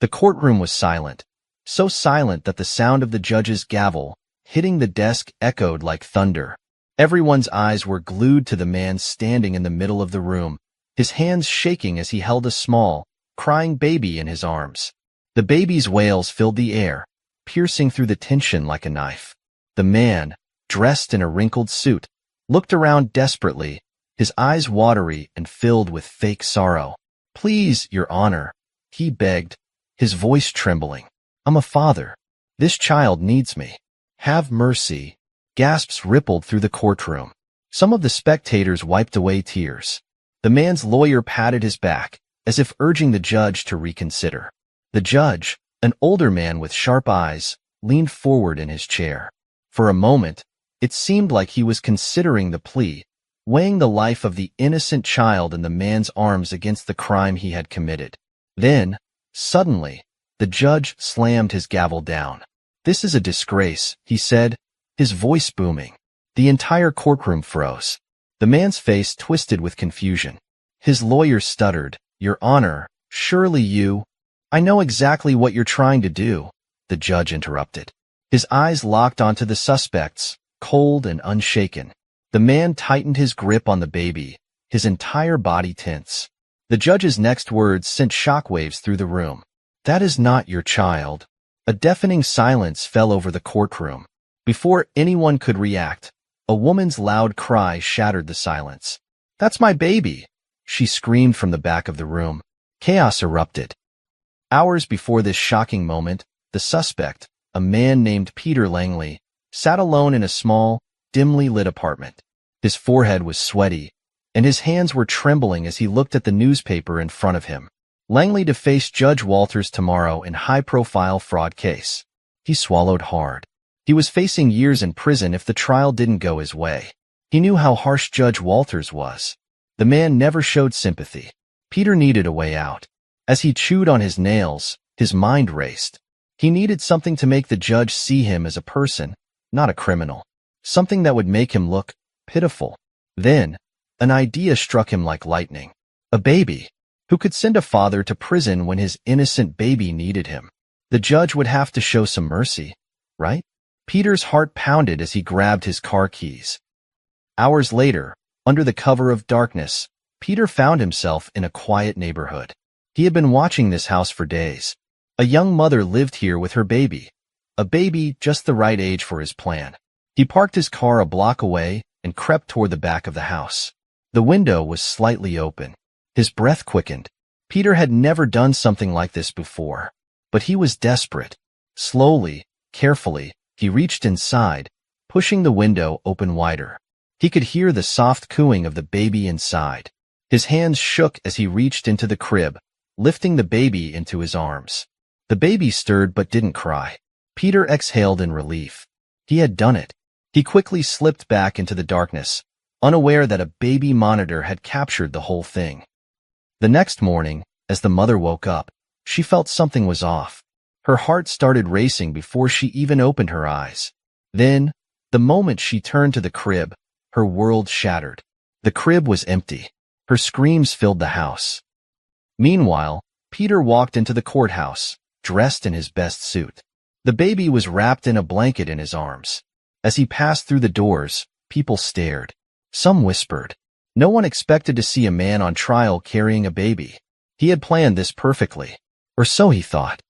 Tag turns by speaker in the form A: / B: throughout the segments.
A: The courtroom was silent, so silent that the sound of the judge's gavel hitting the desk echoed like thunder. Everyone's eyes were glued to the man standing in the middle of the room, his hands shaking as he held a small, crying baby in his arms. The baby's wails filled the air, piercing through the tension like a knife. The man, dressed in a wrinkled suit, looked around desperately, his eyes watery and filled with fake sorrow. "Please, Your Honor," he begged, his voice trembling. "I'm a father. This child needs me. Have mercy." Gasps rippled through the courtroom. Some of the spectators wiped away tears. The man's lawyer patted his back, as if urging the judge to reconsider. The judge, an older man with sharp eyes, leaned forward in his chair. For a moment, it seemed like he was considering the plea, weighing the life of the innocent child in the man's arms against the crime he had committed. Then, suddenly, the judge slammed his gavel down. "This is a disgrace," he said, his voice booming. The entire courtroom froze. The man's face twisted with confusion. His lawyer stuttered, "Your Honor, surely you—" "I know exactly what you're trying to do," the judge interrupted. His eyes locked onto the suspects, cold and unshaken. The man tightened his grip on the baby, his entire body tense. The judge's next words sent shockwaves through the room. "That is not your child." A deafening silence fell over the courtroom. Before anyone could react, a woman's loud cry shattered the silence. "That's my baby!" she screamed from the back of the room. Chaos erupted. Hours before this shocking moment, the suspect, a man named Peter Langley, sat alone in a small, dimly lit apartment. His forehead was sweaty, and his hands were trembling as he looked at the newspaper in front of him. Langley to face Judge Walters tomorrow in high-profile fraud case. He swallowed hard. He was facing years in prison if the trial didn't go his way. He knew how harsh Judge Walters was. The man never showed sympathy. Peter needed a way out. As he chewed on his nails, his mind raced. He needed something to make the judge see him as a person, not a criminal. Something that would make him look pitiful. Then, an idea struck him like lightning. A baby. Who could send a father to prison when his innocent baby needed him? The judge would have to show some mercy, right? Peter's heart pounded as he grabbed his car keys. Hours later, under the cover of darkness, Peter found himself in a quiet neighborhood. He had been watching this house for days. A young mother lived here with her baby, a baby just the right age for his plan. He parked his car a block away and crept toward the back of the house. The window was slightly open. His breath quickened. Peter had never done something like this before, but he was desperate. Slowly, carefully, he reached inside, pushing the window open wider. He could hear the soft cooing of the baby inside. His hands shook as he reached into the crib, lifting the baby into his arms. The baby stirred but didn't cry. Peter exhaled in relief. He had done it. He quickly slipped back into the darkness, unaware that a baby monitor had captured the whole thing. The next morning, as the mother woke up, she felt something was off. Her heart started racing before she even opened her eyes. Then, the moment she turned to the crib, her world shattered. The crib was empty. Her screams filled the house. Meanwhile, Peter walked into the courthouse, dressed in his best suit. The baby was wrapped in a blanket in his arms. As he passed through the doors, people stared. Some whispered. No one expected to see a man on trial carrying a baby. He had planned this perfectly. Or so he thought.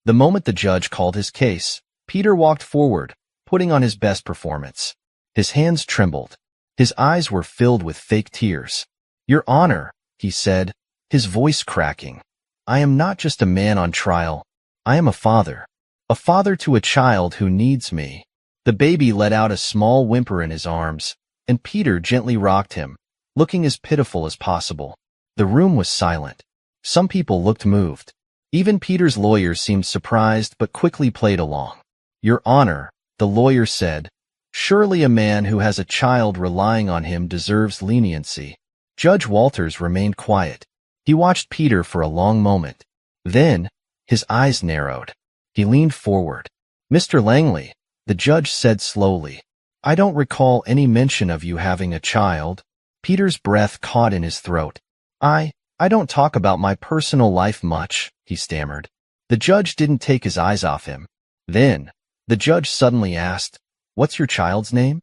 A: The moment the judge called his case, Peter walked forward, putting on his best performance. His hands trembled. His eyes were filled with fake tears. "Your Honor," he said, his voice cracking, "I am not just a man on trial. I am a father. A father to a child who needs me." The baby let out a small whimper in his arms, and Peter gently rocked him, looking as pitiful as possible. The room was silent. Some people looked moved. Even Peter's lawyer seemed surprised but quickly played along. "Your Honor," the lawyer said, "surely a man who has a child relying on him deserves leniency." Judge Walters remained quiet. He watched Peter for a long moment. Then, his eyes narrowed. He leaned forward. "Mr. Langley," the judge said slowly, "I don't recall any mention of you having a child." Peter's breath caught in his throat. I don't talk about my personal life much," he stammered. The judge didn't take his eyes off him. Then, the judge suddenly asked, "What's your child's name?"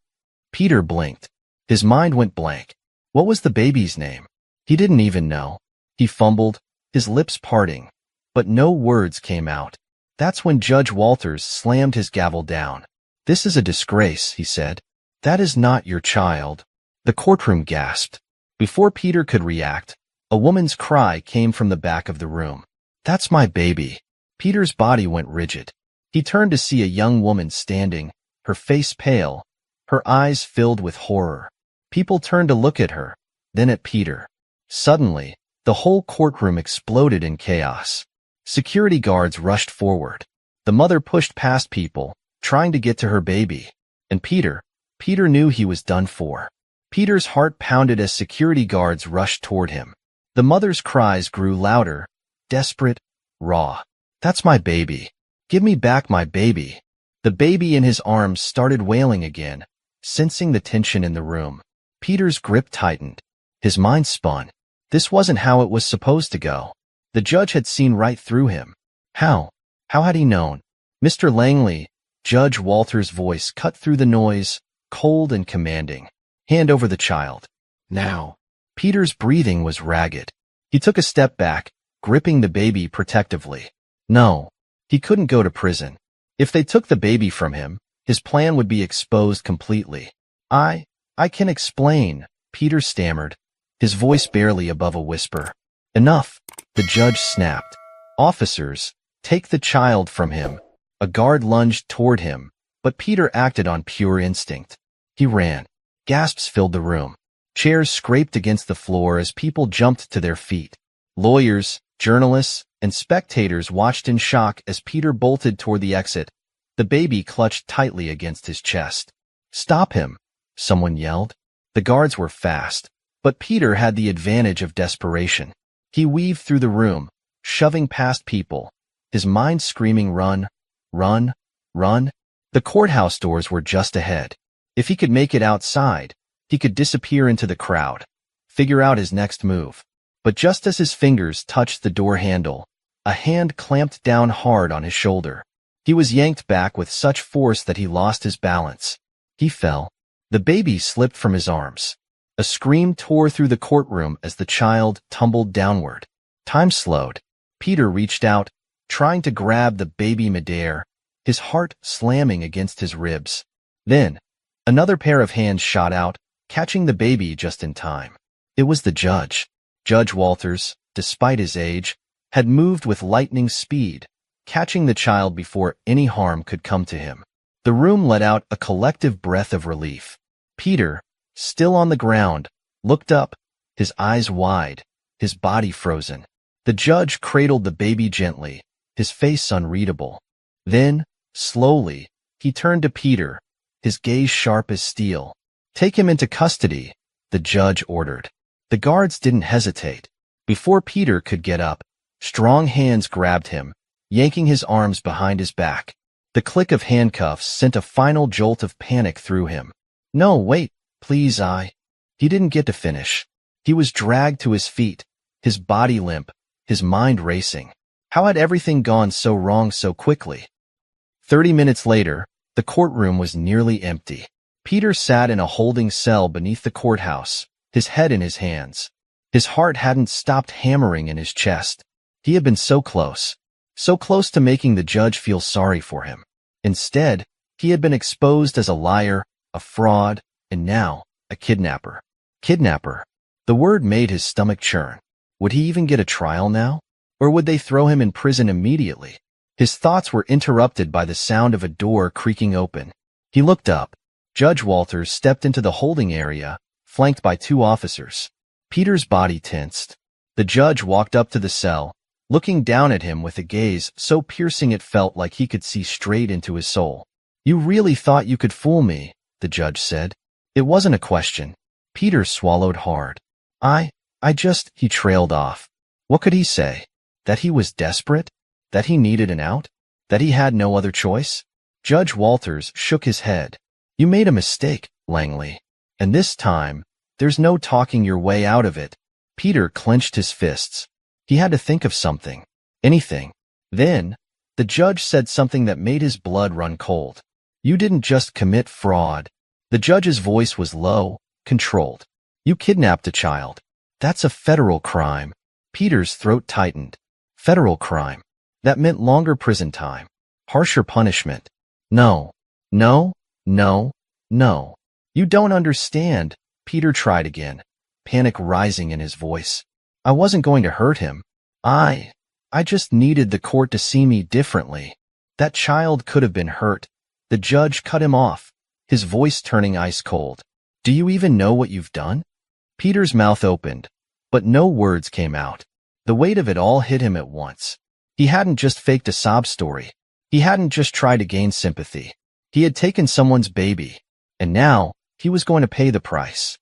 A: Peter blinked. His mind went blank. What was the baby's name? He didn't even know. He fumbled, his lips parting, but no words came out. That's when Judge Walters slammed his gavel down. "This is a disgrace," he said. "That is not your child." The courtroom gasped. Before Peter could react, a woman's cry came from the back of the room. "That's my baby." Peter's body went rigid. He turned to see a young woman standing, her face pale, her eyes filled with horror. People turned to look at her, then at Peter. Suddenly, the whole courtroom exploded in chaos. Security guards rushed forward. The mother pushed past people, trying to get to her baby. And Peter knew he was done for. Peter's heart pounded as security guards rushed toward him. The mother's cries grew louder, desperate, raw. "That's my baby. Give me back my baby." The baby in his arms started wailing again, sensing the tension in the room. Peter's grip tightened. His mind spun. This wasn't how it was supposed to go. The judge had seen right through him. How? How had he known? "Mr. Langley," Judge Walters' voice cut through the noise, cold and commanding. "Hand over the child. Now." Peter's breathing was ragged. He took a step back, gripping the baby protectively. No, he couldn't go to prison. If they took the baby from him, his plan would be exposed completely. I can explain," Peter stammered, his voice barely above a whisper. "Enough," the judge snapped. "Officers, take the child from him." A guard lunged toward him, but Peter acted on pure instinct. He ran. Gasps filled the room. Chairs scraped against the floor as people jumped to their feet. Lawyers, journalists, and spectators watched in shock as Peter bolted toward the exit, the baby clutched tightly against his chest. "Stop him," someone yelled. The guards were fast, but Peter had the advantage of desperation. He weaved through the room, shoving past people, his mind screaming, "Run, run, run." The courthouse doors were just ahead. If he could make it outside, he could disappear into the crowd, figure out his next move. But just as his fingers touched the door handle, a hand clamped down hard on his shoulder. He was yanked back with such force that he lost his balance. He fell. The baby slipped from his arms. A scream tore through the courtroom as the child tumbled downward. Time slowed. Peter reached out, trying to grab the baby midair, his heart slamming against his ribs. Then, another pair of hands shot out, catching the baby just in time. It was the judge. Judge Walters, despite his age, had moved with lightning speed, catching the child before any harm could come to him. The room let out a collective breath of relief. Peter, still on the ground, looked up, his eyes wide, his body frozen. The judge cradled the baby gently, his face unreadable. Then, slowly, he turned to Peter, his gaze sharp as steel. "Take him into custody," the judge ordered. The guards didn't hesitate. Before Peter could get up, strong hands grabbed him, yanking his arms behind his back. The click of handcuffs sent a final jolt of panic through him. "No, wait, please, He didn't get to finish. He was dragged to his feet, his body limp, his mind racing. How had everything gone so wrong so quickly? 30 minutes later, the courtroom was nearly empty. Peter sat in a holding cell beneath the courthouse, his head in his hands. His heart hadn't stopped hammering in his chest. He had been so close to making the judge feel sorry for him. Instead, he had been exposed as a liar, a fraud, and now, a kidnapper. Kidnapper. The word made his stomach churn. Would he even get a trial now? Or would they throw him in prison immediately? His thoughts were interrupted by the sound of a door creaking open. He looked up. Judge Walters stepped into the holding area, flanked by 2 officers. Peter's body tensed. The judge walked up to the cell, looking down at him with a gaze so piercing it felt like he could see straight into his soul. "You really thought you could fool me," the judge said. It wasn't a question. Peter swallowed hard. He trailed off. What could he say? That he was desperate? That he needed an out? That he had no other choice? Judge Walters shook his head. "You made a mistake, Langley. And this time, there's no talking your way out of it." Peter clenched his fists. He had to think of something. Anything. Then, the judge said something that made his blood run cold. You didn't just commit fraud. The judge's voice was low, controlled. You kidnapped a child. That's a federal crime. Peter's throat tightened. Federal crime. That meant longer prison time. Harsher punishment. No. No. No. No. You don't understand. Peter tried again, panic rising in his voice. I wasn't going to hurt him. I just needed the court to see me differently. That child could have been hurt. The judge cut him off, his voice turning ice cold. Do you even know what you've done? Peter's mouth opened, but no words came out. The weight of it all hit him at once. He hadn't just faked a sob story. He hadn't just tried to gain sympathy. He had taken someone's baby, and now he was going to pay the price.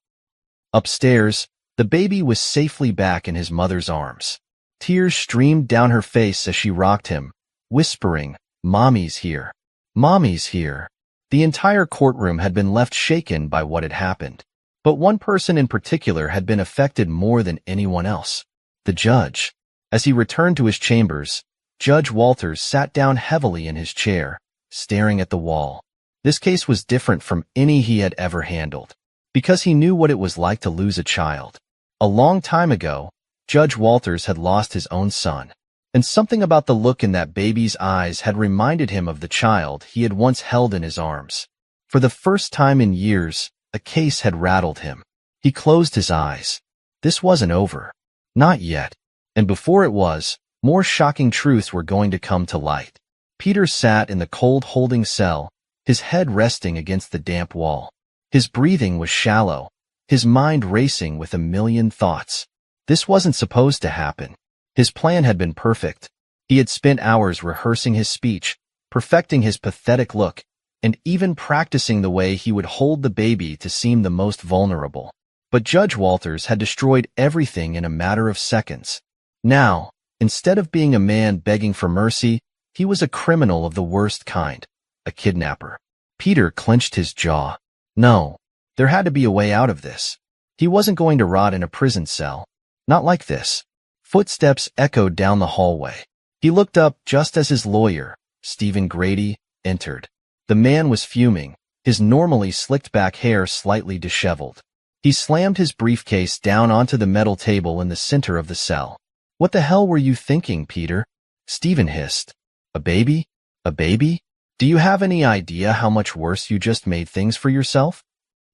A: Upstairs, the baby was safely back in his mother's arms. Tears streamed down her face as she rocked him, whispering, "Mommy's here. Mommy's here." The entire courtroom had been left shaken by what had happened. But one person in particular had been affected more than anyone else. The judge. As he returned to his chambers, Judge Walters sat down heavily in his chair, staring at the wall. This case was different from any he had ever handled, because he knew what it was like to lose a child. A long time ago, Judge Walters had lost his own son, and something about the look in that baby's eyes had reminded him of the child he had once held in his arms. For the first time in years, a case had rattled him. He closed his eyes. This wasn't over. Not yet. And before it was, more shocking truths were going to come to light. Peter sat in the cold holding cell, his head resting against the damp wall. His breathing was shallow, his mind racing with a million thoughts. This wasn't supposed to happen. His plan had been perfect. He had spent hours rehearsing his speech, perfecting his pathetic look, and even practicing the way he would hold the baby to seem the most vulnerable. But Judge Walters had destroyed everything in a matter of seconds. Now, instead of being a man begging for mercy, he was a criminal of the worst kind, a kidnapper. Peter clenched his jaw. No, there had to be a way out of this. He wasn't going to rot in a prison cell. Not like this. Footsteps echoed down the hallway. He looked up just as his lawyer, Stephen Grady, entered. The man was fuming, his normally slicked-back hair slightly disheveled. He slammed his briefcase down onto the metal table in the center of the cell. What the hell were you thinking, Peter? Stephen hissed. A baby? A baby? Do you have any idea how much worse you just made things for yourself?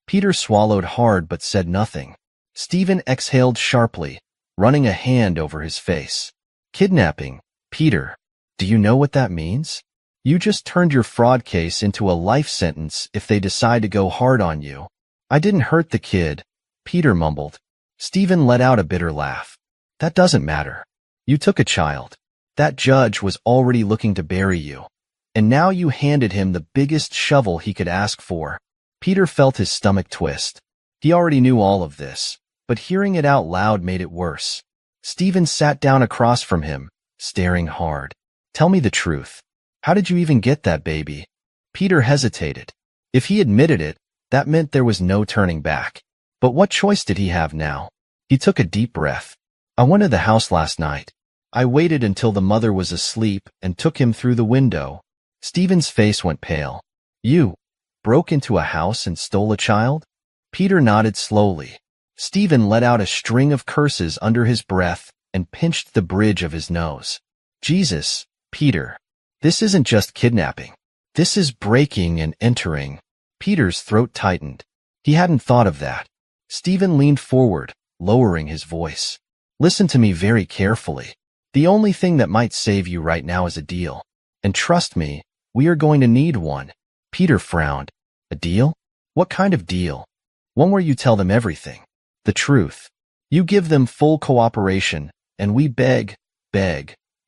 A: Peter swallowed hard but said nothing. Stephen exhaled sharply, running a hand over his face. Kidnapping, Peter. Do you know what that means? You just turned your fraud case into a life sentence if they decide to go hard on you. I didn't hurt the kid, Peter mumbled. Stephen let out a bitter laugh. That doesn't matter. You took a child. That judge was already looking to bury you. And now you handed him the biggest shovel he could ask for. Peter felt his stomach twist. He already knew all of this, but hearing it out loud made it worse. Stephen sat down across from him, staring hard. Tell me the truth. How did you even get that baby? Peter hesitated. If he admitted it, that meant there was no turning back. But what choice did he have now? He took a deep breath. I went to the house last night. I waited until the mother was asleep and took him through the window. Stephen's face went pale. You broke into a house and stole a child? Peter nodded slowly. Stephen let out a string of curses under his breath and pinched the bridge of his nose. Jesus, Peter. This isn't just kidnapping. This is breaking and entering. Peter's throat tightened. He hadn't thought of that. Stephen leaned forward, lowering his voice. Listen to me very carefully. The only thing that might save you right now is a deal. And trust me, we are going to need one. Peter frowned. A deal? What kind of deal? One where you tell them everything. The truth. You give them full cooperation, and we beg,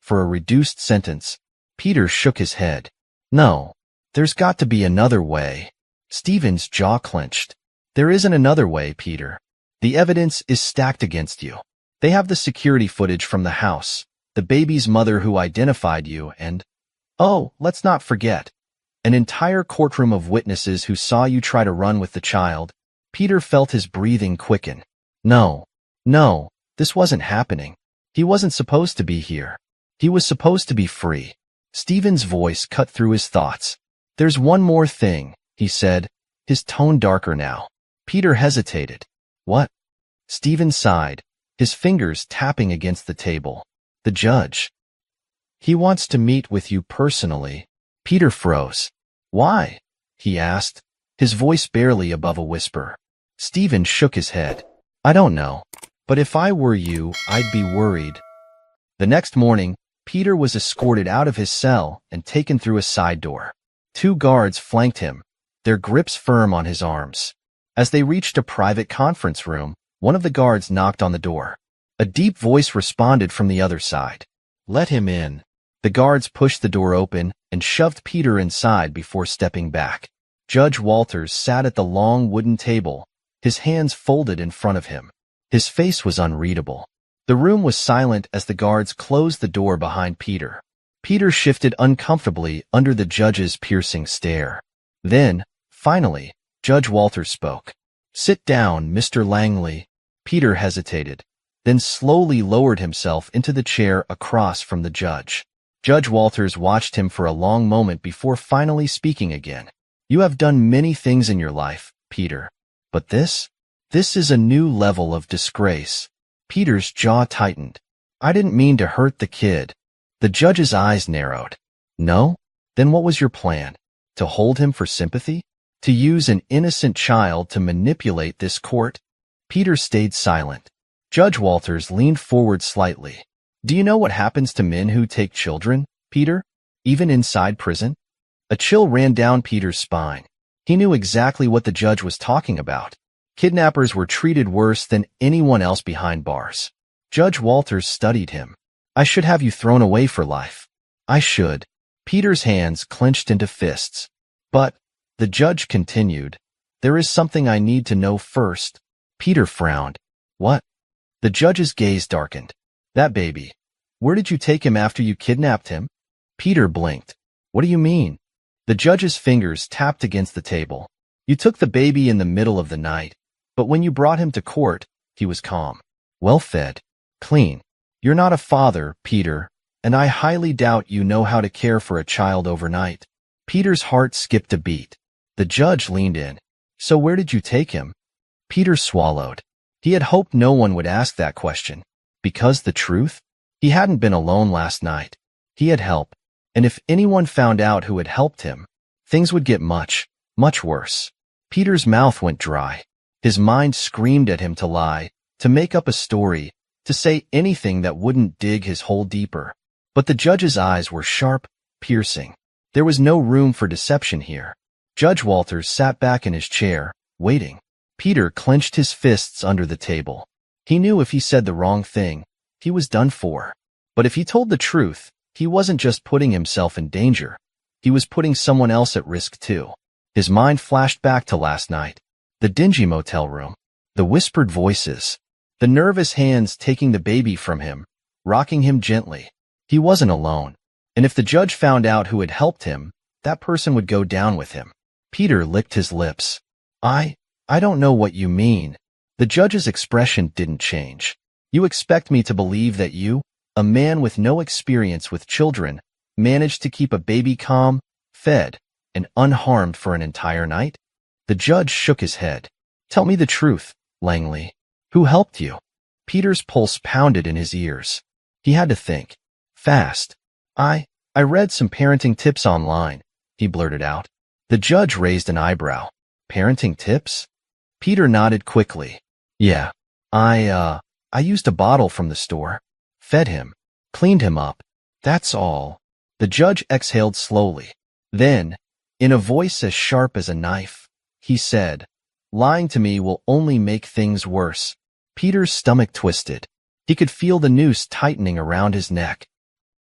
A: for a reduced sentence. Peter shook his head. No, there's got to be another way. Stephen's jaw clenched. There isn't another way, Peter. The evidence is stacked against you. They have the security footage from the house, the baby's mother who identified you, and, oh, let's not forget, an entire courtroom of witnesses who saw you try to run with the child. Peter felt his breathing quicken. No, this wasn't happening. He wasn't supposed to be here. He was supposed to be free. Stephen's voice cut through his thoughts. There's one more thing, he said, his tone darker now. Peter hesitated. What? Stephen sighed, his fingers tapping against the table. The judge. He wants to meet with you personally. Peter froze. Why? He asked, his voice barely above a whisper. Stephen shook his head. I don't know. But if I were you, I'd be worried. The next morning, Peter was escorted out of his cell and taken through a side door. 2 guards flanked him, their grips firm on his arms. As they reached a private conference room, one of the guards knocked on the door. A deep voice responded from the other side. Let him in. The guards pushed the door open and shoved Peter inside before stepping back. Judge Walters sat at the long wooden table, his hands folded in front of him. His face was unreadable. The room was silent as the guards closed the door behind Peter. Peter shifted uncomfortably under the judge's piercing stare. Then, finally, Judge Walters spoke. Sit down, Mr. Langley. Peter hesitated, then slowly lowered himself into the chair across from the judge. Judge Walters watched him for a long moment before finally speaking again. You have done many things in your life, Peter. But this is a new level of disgrace. Peter's jaw tightened. I didn't mean to hurt the kid. The judge's eyes narrowed. No? Then what was your plan? To hold him for sympathy? To use an innocent child to manipulate this court? Peter stayed silent. Judge Walters leaned forward slightly. Do you know what happens to men who take children, Peter? Even inside prison? A chill ran down Peter's spine. He knew exactly what the judge was talking about. Kidnappers were treated worse than anyone else behind bars. Judge Walters studied him. I should have you thrown away for life. I should. Peter's hands clenched into fists. But, the judge continued, there is something I need to know first. Peter frowned. What? The judge's gaze darkened. That baby. Where did you take him after you kidnapped him? Peter blinked. What do you mean? The judge's fingers tapped against the table. You took the baby in the middle of the night, but when you brought him to court, he was calm, well-fed, clean. You're not a father, Peter, and I highly doubt you know how to care for a child overnight. Peter's heart skipped a beat. The judge leaned in. So where did you take him? Peter swallowed. He had hoped no one would ask that question. Because the truth? He hadn't been alone last night. He had help. And if anyone found out who had helped him, things would get much, much worse. Peter's mouth went dry. His mind screamed at him to lie, to make up a story, to say anything that wouldn't dig his hole deeper. But the judge's eyes were sharp, piercing. There was no room for deception here. Judge Walters sat back in his chair, waiting. Peter clenched his fists under the table. He knew if he said the wrong thing, he was done for. But if he told the truth, he wasn't just putting himself in danger. He was putting someone else at risk too. His mind flashed back to last night. The dingy motel room. The whispered voices. The nervous hands taking the baby from him, rocking him gently. He wasn't alone. And if the judge found out who had helped him, that person would go down with him. Peter licked his lips. I don't know what you mean. The judge's expression didn't change. You expect me to believe that you, a man with no experience with children, managed to keep a baby calm, fed, and unharmed for an entire night? The judge shook his head. Tell me the truth, Langley. Who helped you? Peter's pulse pounded in his ears. He had to think. Fast. I read some parenting tips online, he blurted out. The judge raised an eyebrow. Parenting tips? Peter nodded quickly. Yeah. I used a bottle from the store. Fed him. Cleaned him up. That's all. The judge exhaled slowly. Then, in a voice as sharp as a knife, he said, lying to me will only make things worse. Peter's stomach twisted. He could feel the noose tightening around his neck.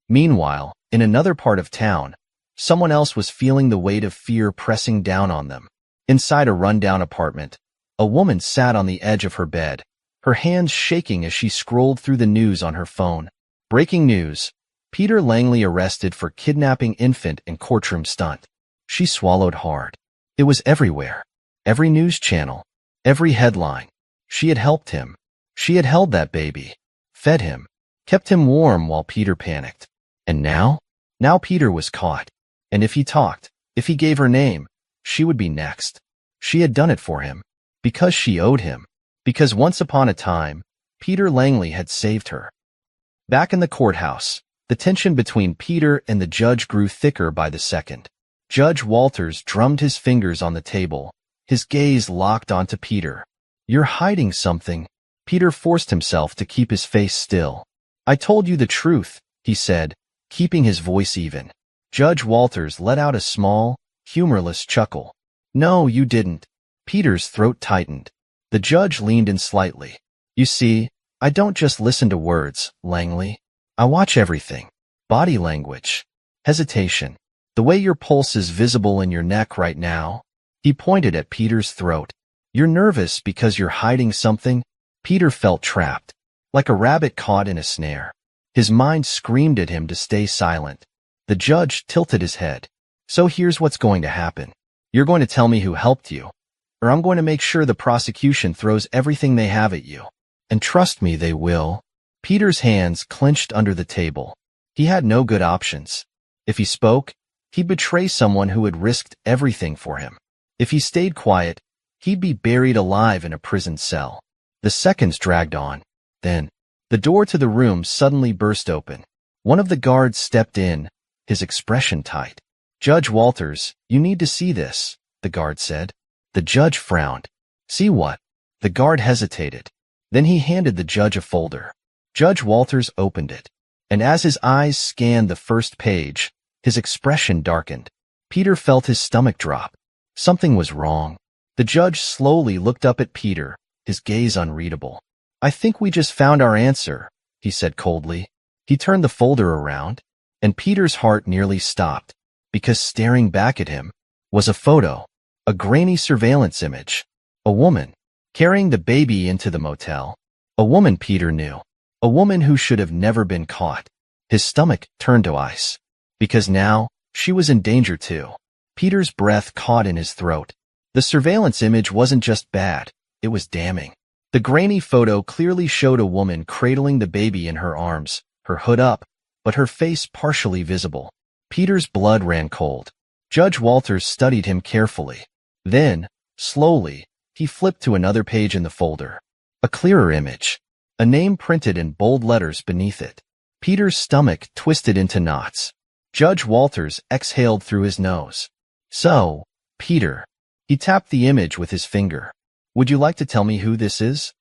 A: Meanwhile, in another part of town, someone else was feeling the weight of fear pressing down on them. Inside a rundown apartment, a woman sat on the edge of her bed, her hands shaking as she scrolled through the news on her phone. Breaking news. Peter Langley arrested for kidnapping infant in courtroom stunt. She swallowed hard. It was everywhere. Every news channel. Every headline. She had helped him. She had held that baby. Fed him. Kept him warm while Peter panicked. And now? Now Peter was caught. And if he talked, if he gave her name, she would be next. She had done it for him. Because she owed him. Because once upon a time, Peter Langley had saved her. Back in the courthouse, the tension between Peter and the judge grew thicker by the second. Judge Walters drummed his fingers on the table, his gaze locked onto Peter. "You're hiding something." Peter forced himself to keep his face still. "I told you the truth," he said, keeping his voice even. Judge Walters let out a small, humorless chuckle. "No, you didn't." Peter's throat tightened. The judge leaned in slightly. "You see, I don't just listen to words, Langley. I watch everything. Body language. Hesitation. The way your pulse is visible in your neck right now." He pointed at Peter's throat. "You're nervous because you're hiding something." Peter felt trapped, like a rabbit caught in a snare. His mind screamed at him to stay silent. The judge tilted his head. "So here's what's going to happen. You're going to tell me who helped you, or I'm going to make sure the prosecution throws everything they have at you. And trust me, they will." Peter's hands clenched under the table. He had no good options. If he spoke, he'd betray someone who had risked everything for him. If he stayed quiet, he'd be buried alive in a prison cell. The seconds dragged on. Then, the door to the room suddenly burst open. One of the guards stepped in, his expression tight. "Judge Walters, you need to see this," the guard said. The judge frowned. "See what?" The guard hesitated. Then he handed the judge a folder. Judge Walters opened it, and as his eyes scanned the first page, his expression darkened. Peter felt his stomach drop. Something was wrong. The judge slowly looked up at Peter, his gaze unreadable. "I think we just found our answer," he said coldly. He turned the folder around, and Peter's heart nearly stopped, because staring back at him was a photo, a grainy surveillance image, a woman carrying the baby into the motel, a woman Peter knew, a woman who should have never been caught. His stomach turned to ice, because now she was in danger too. Peter's breath caught in his throat. The surveillance image wasn't just bad, it was damning. The grainy photo clearly showed a woman cradling the baby in her arms, her hood up, but her face partially visible. Peter's blood ran cold. Judge Walters studied him carefully. Then, slowly, he flipped to another page in the folder. A clearer image. A name printed in bold letters beneath it. Peter's stomach twisted into knots. Judge Walters exhaled through his nose. "So, Peter." He tapped the image with his finger. "Would you like to tell me who this is?"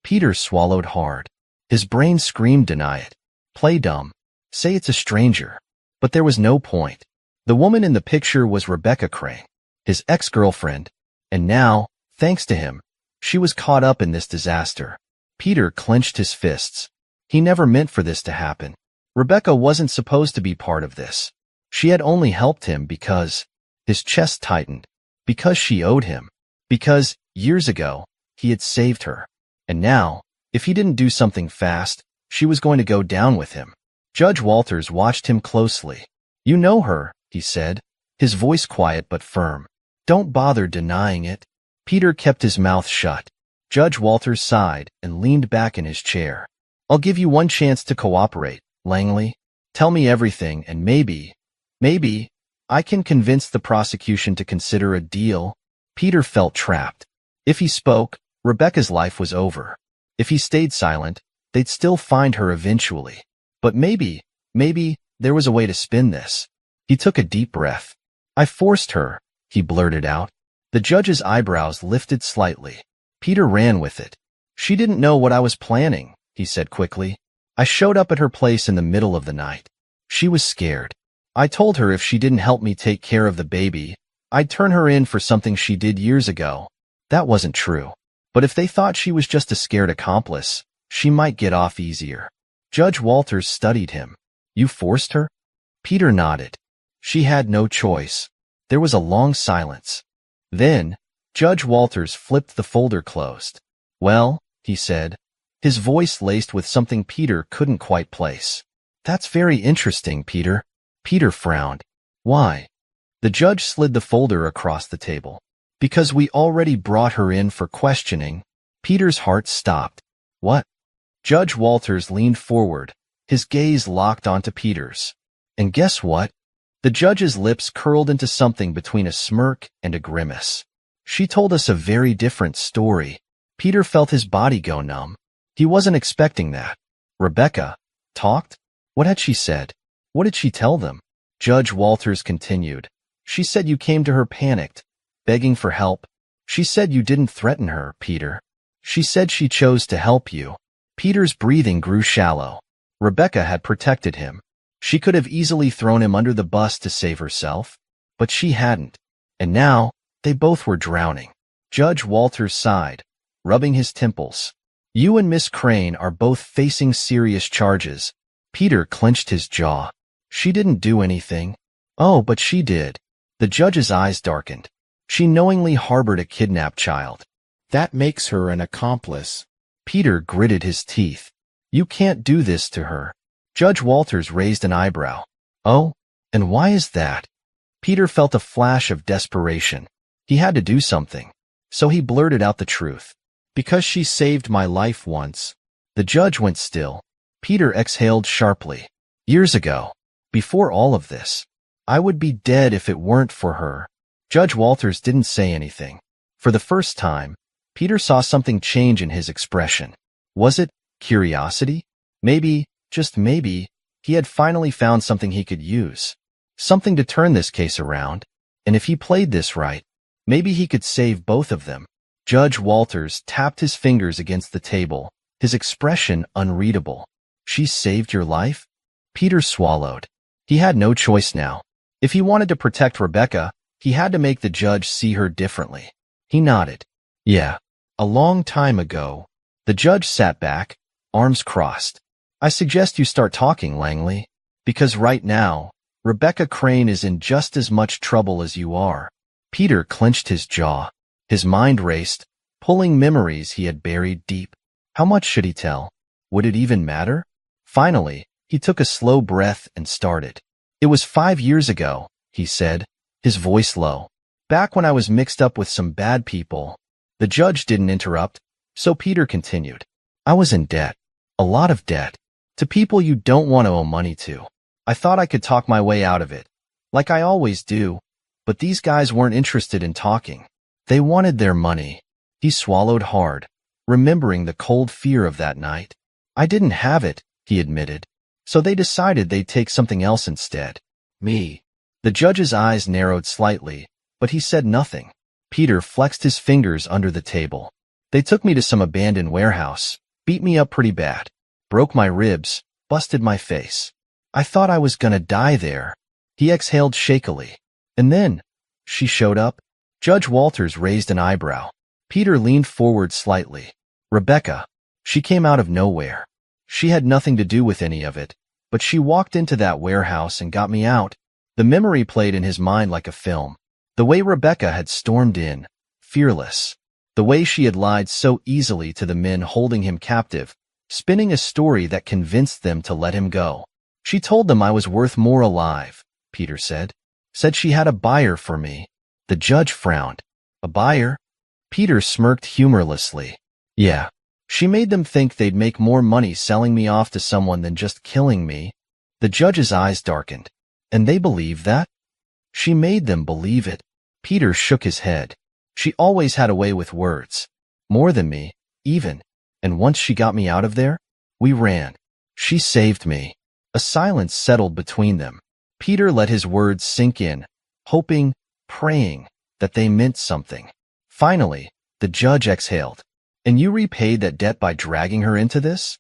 A: Peter swallowed hard. His brain screamed, "Deny it. Play dumb. Say it's a stranger." But there was no point. The woman in the picture was Rebecca Crane, his ex-girlfriend, and now, thanks to him, she was caught up in this disaster. Peter clenched his fists. He never meant for this to happen. Rebecca wasn't supposed to be part of this. She had only helped him because his chest tightened, because she owed him, because, years ago, he had saved her. And now, if he didn't do something fast, she was going to go down with him. Judge Walters watched him closely. "You know her," he said, his voice quiet but firm. "Don't bother denying it." Peter kept his mouth shut. Judge Walters sighed and leaned back in his chair. "I'll give you one chance to cooperate, Langley. Tell me everything and maybe, I can convince the prosecution to consider a deal." Peter felt trapped. If he spoke, Rebecca's life was over. If he stayed silent, they'd still find her eventually. But maybe there was a way to spin this. He took a deep breath. "I forced her," he blurted out. The judge's eyebrows lifted slightly. Peter ran with it. "She didn't know what I was planning," he said quickly. "I showed up at her place in the middle of the night. She was scared. I told her if she didn't help me take care of the baby, I'd turn her in for something she did years ago. That wasn't true. But if they thought she was just a scared accomplice, she might get off easier." Judge Walters studied him. "You forced her?" Peter nodded. "She had no choice." There was a long silence. Then, Judge Walters flipped the folder closed. "Well," he said, his voice laced with something Peter couldn't quite place. "That's very interesting, Peter." Peter frowned. "Why?" The judge slid the folder across the table. "Because we already brought her in for questioning." Peter's heart stopped. "What?" Judge Walters leaned forward, his gaze locked onto Peter's. And guess what? The judge's lips curled into something between a smirk and a grimace. She told us a very different story. Peter felt his body go numb. He wasn't expecting that. Rebecca talked? What had she said? What did she tell them? Judge Walters continued. She said you came to her panicked, begging for help. She said you didn't threaten her, Peter. She said she chose to help you. Peter's breathing grew shallow. Rebecca had protected him. She could have easily thrown him under the bus to save herself, but she hadn't. And now, they both were drowning. Judge Walters sighed, rubbing his temples. You and Miss Crane are both facing serious charges. Peter clenched his jaw. She didn't do anything. Oh, but she did. The judge's eyes darkened. She knowingly harbored a kidnapped child. That makes her an accomplice. Peter gritted his teeth. You can't do this to her. Judge Walters raised an eyebrow. Oh, and why is that? Peter felt a flash of desperation. He had to do something. So he blurted out the truth. Because she saved my life once. The judge went still. Peter exhaled sharply. Years ago, before all of this, I would be dead if it weren't for her. Judge Walters didn't say anything. For the first time, Peter saw something change in his expression. Was it curiosity? Maybe, just maybe, he had finally found something he could use. Something to turn this case around. And if he played this right, maybe he could save both of them. Judge Walters tapped his fingers against the table, his expression unreadable. She saved your life? Peter swallowed. He had no choice now. If he wanted to protect Rebecca, he had to make the judge see her differently. He nodded. Yeah, a long time ago. The judge sat back, arms crossed. I suggest you start talking, Langley, because right now, Rebecca Crane is in just as much trouble as you are. Peter clenched his jaw. His mind raced, pulling memories he had buried deep. How much should he tell? Would it even matter? Finally, he took a slow breath and started. It was 5 years ago, he said, his voice low. Back when I was mixed up with some bad people. The judge didn't interrupt, so Peter continued. I was in debt. A lot of debt. To people you don't want to owe money to. I thought I could talk my way out of it. Like I always do. But these guys weren't interested in talking. They wanted their money. He swallowed hard, remembering the cold fear of that night. I didn't have it, he admitted. So they decided they'd take something else instead. Me. The judge's eyes narrowed slightly, but he said nothing. Peter flexed his fingers under the table. They took me to some abandoned warehouse, beat me up pretty bad, broke my ribs, busted my face. I thought I was gonna die there. He exhaled shakily. And then, she showed up. Judge Walters raised an eyebrow. Peter leaned forward slightly. Rebecca. She came out of nowhere. She had nothing to do with any of it, but she walked into that warehouse and got me out. The memory played in his mind like a film. The way Rebecca had stormed in, fearless. The way she had lied so easily to the men holding him captive, spinning a story that convinced them to let him go. She told them I was worth more alive, Peter said. Said she had a buyer for me. The judge frowned. A buyer? Peter smirked humorlessly. Yeah. She made them think they'd make more money selling me off to someone than just killing me. The judge's eyes darkened. And they believed that? She made them believe it. Peter shook his head. She always had a way with words. More than me, even. And once she got me out of there, we ran. She saved me. A silence settled between them. Peter let his words sink in, hoping, praying, that they meant something. Finally, the judge exhaled. And you repaid that debt by dragging her into this?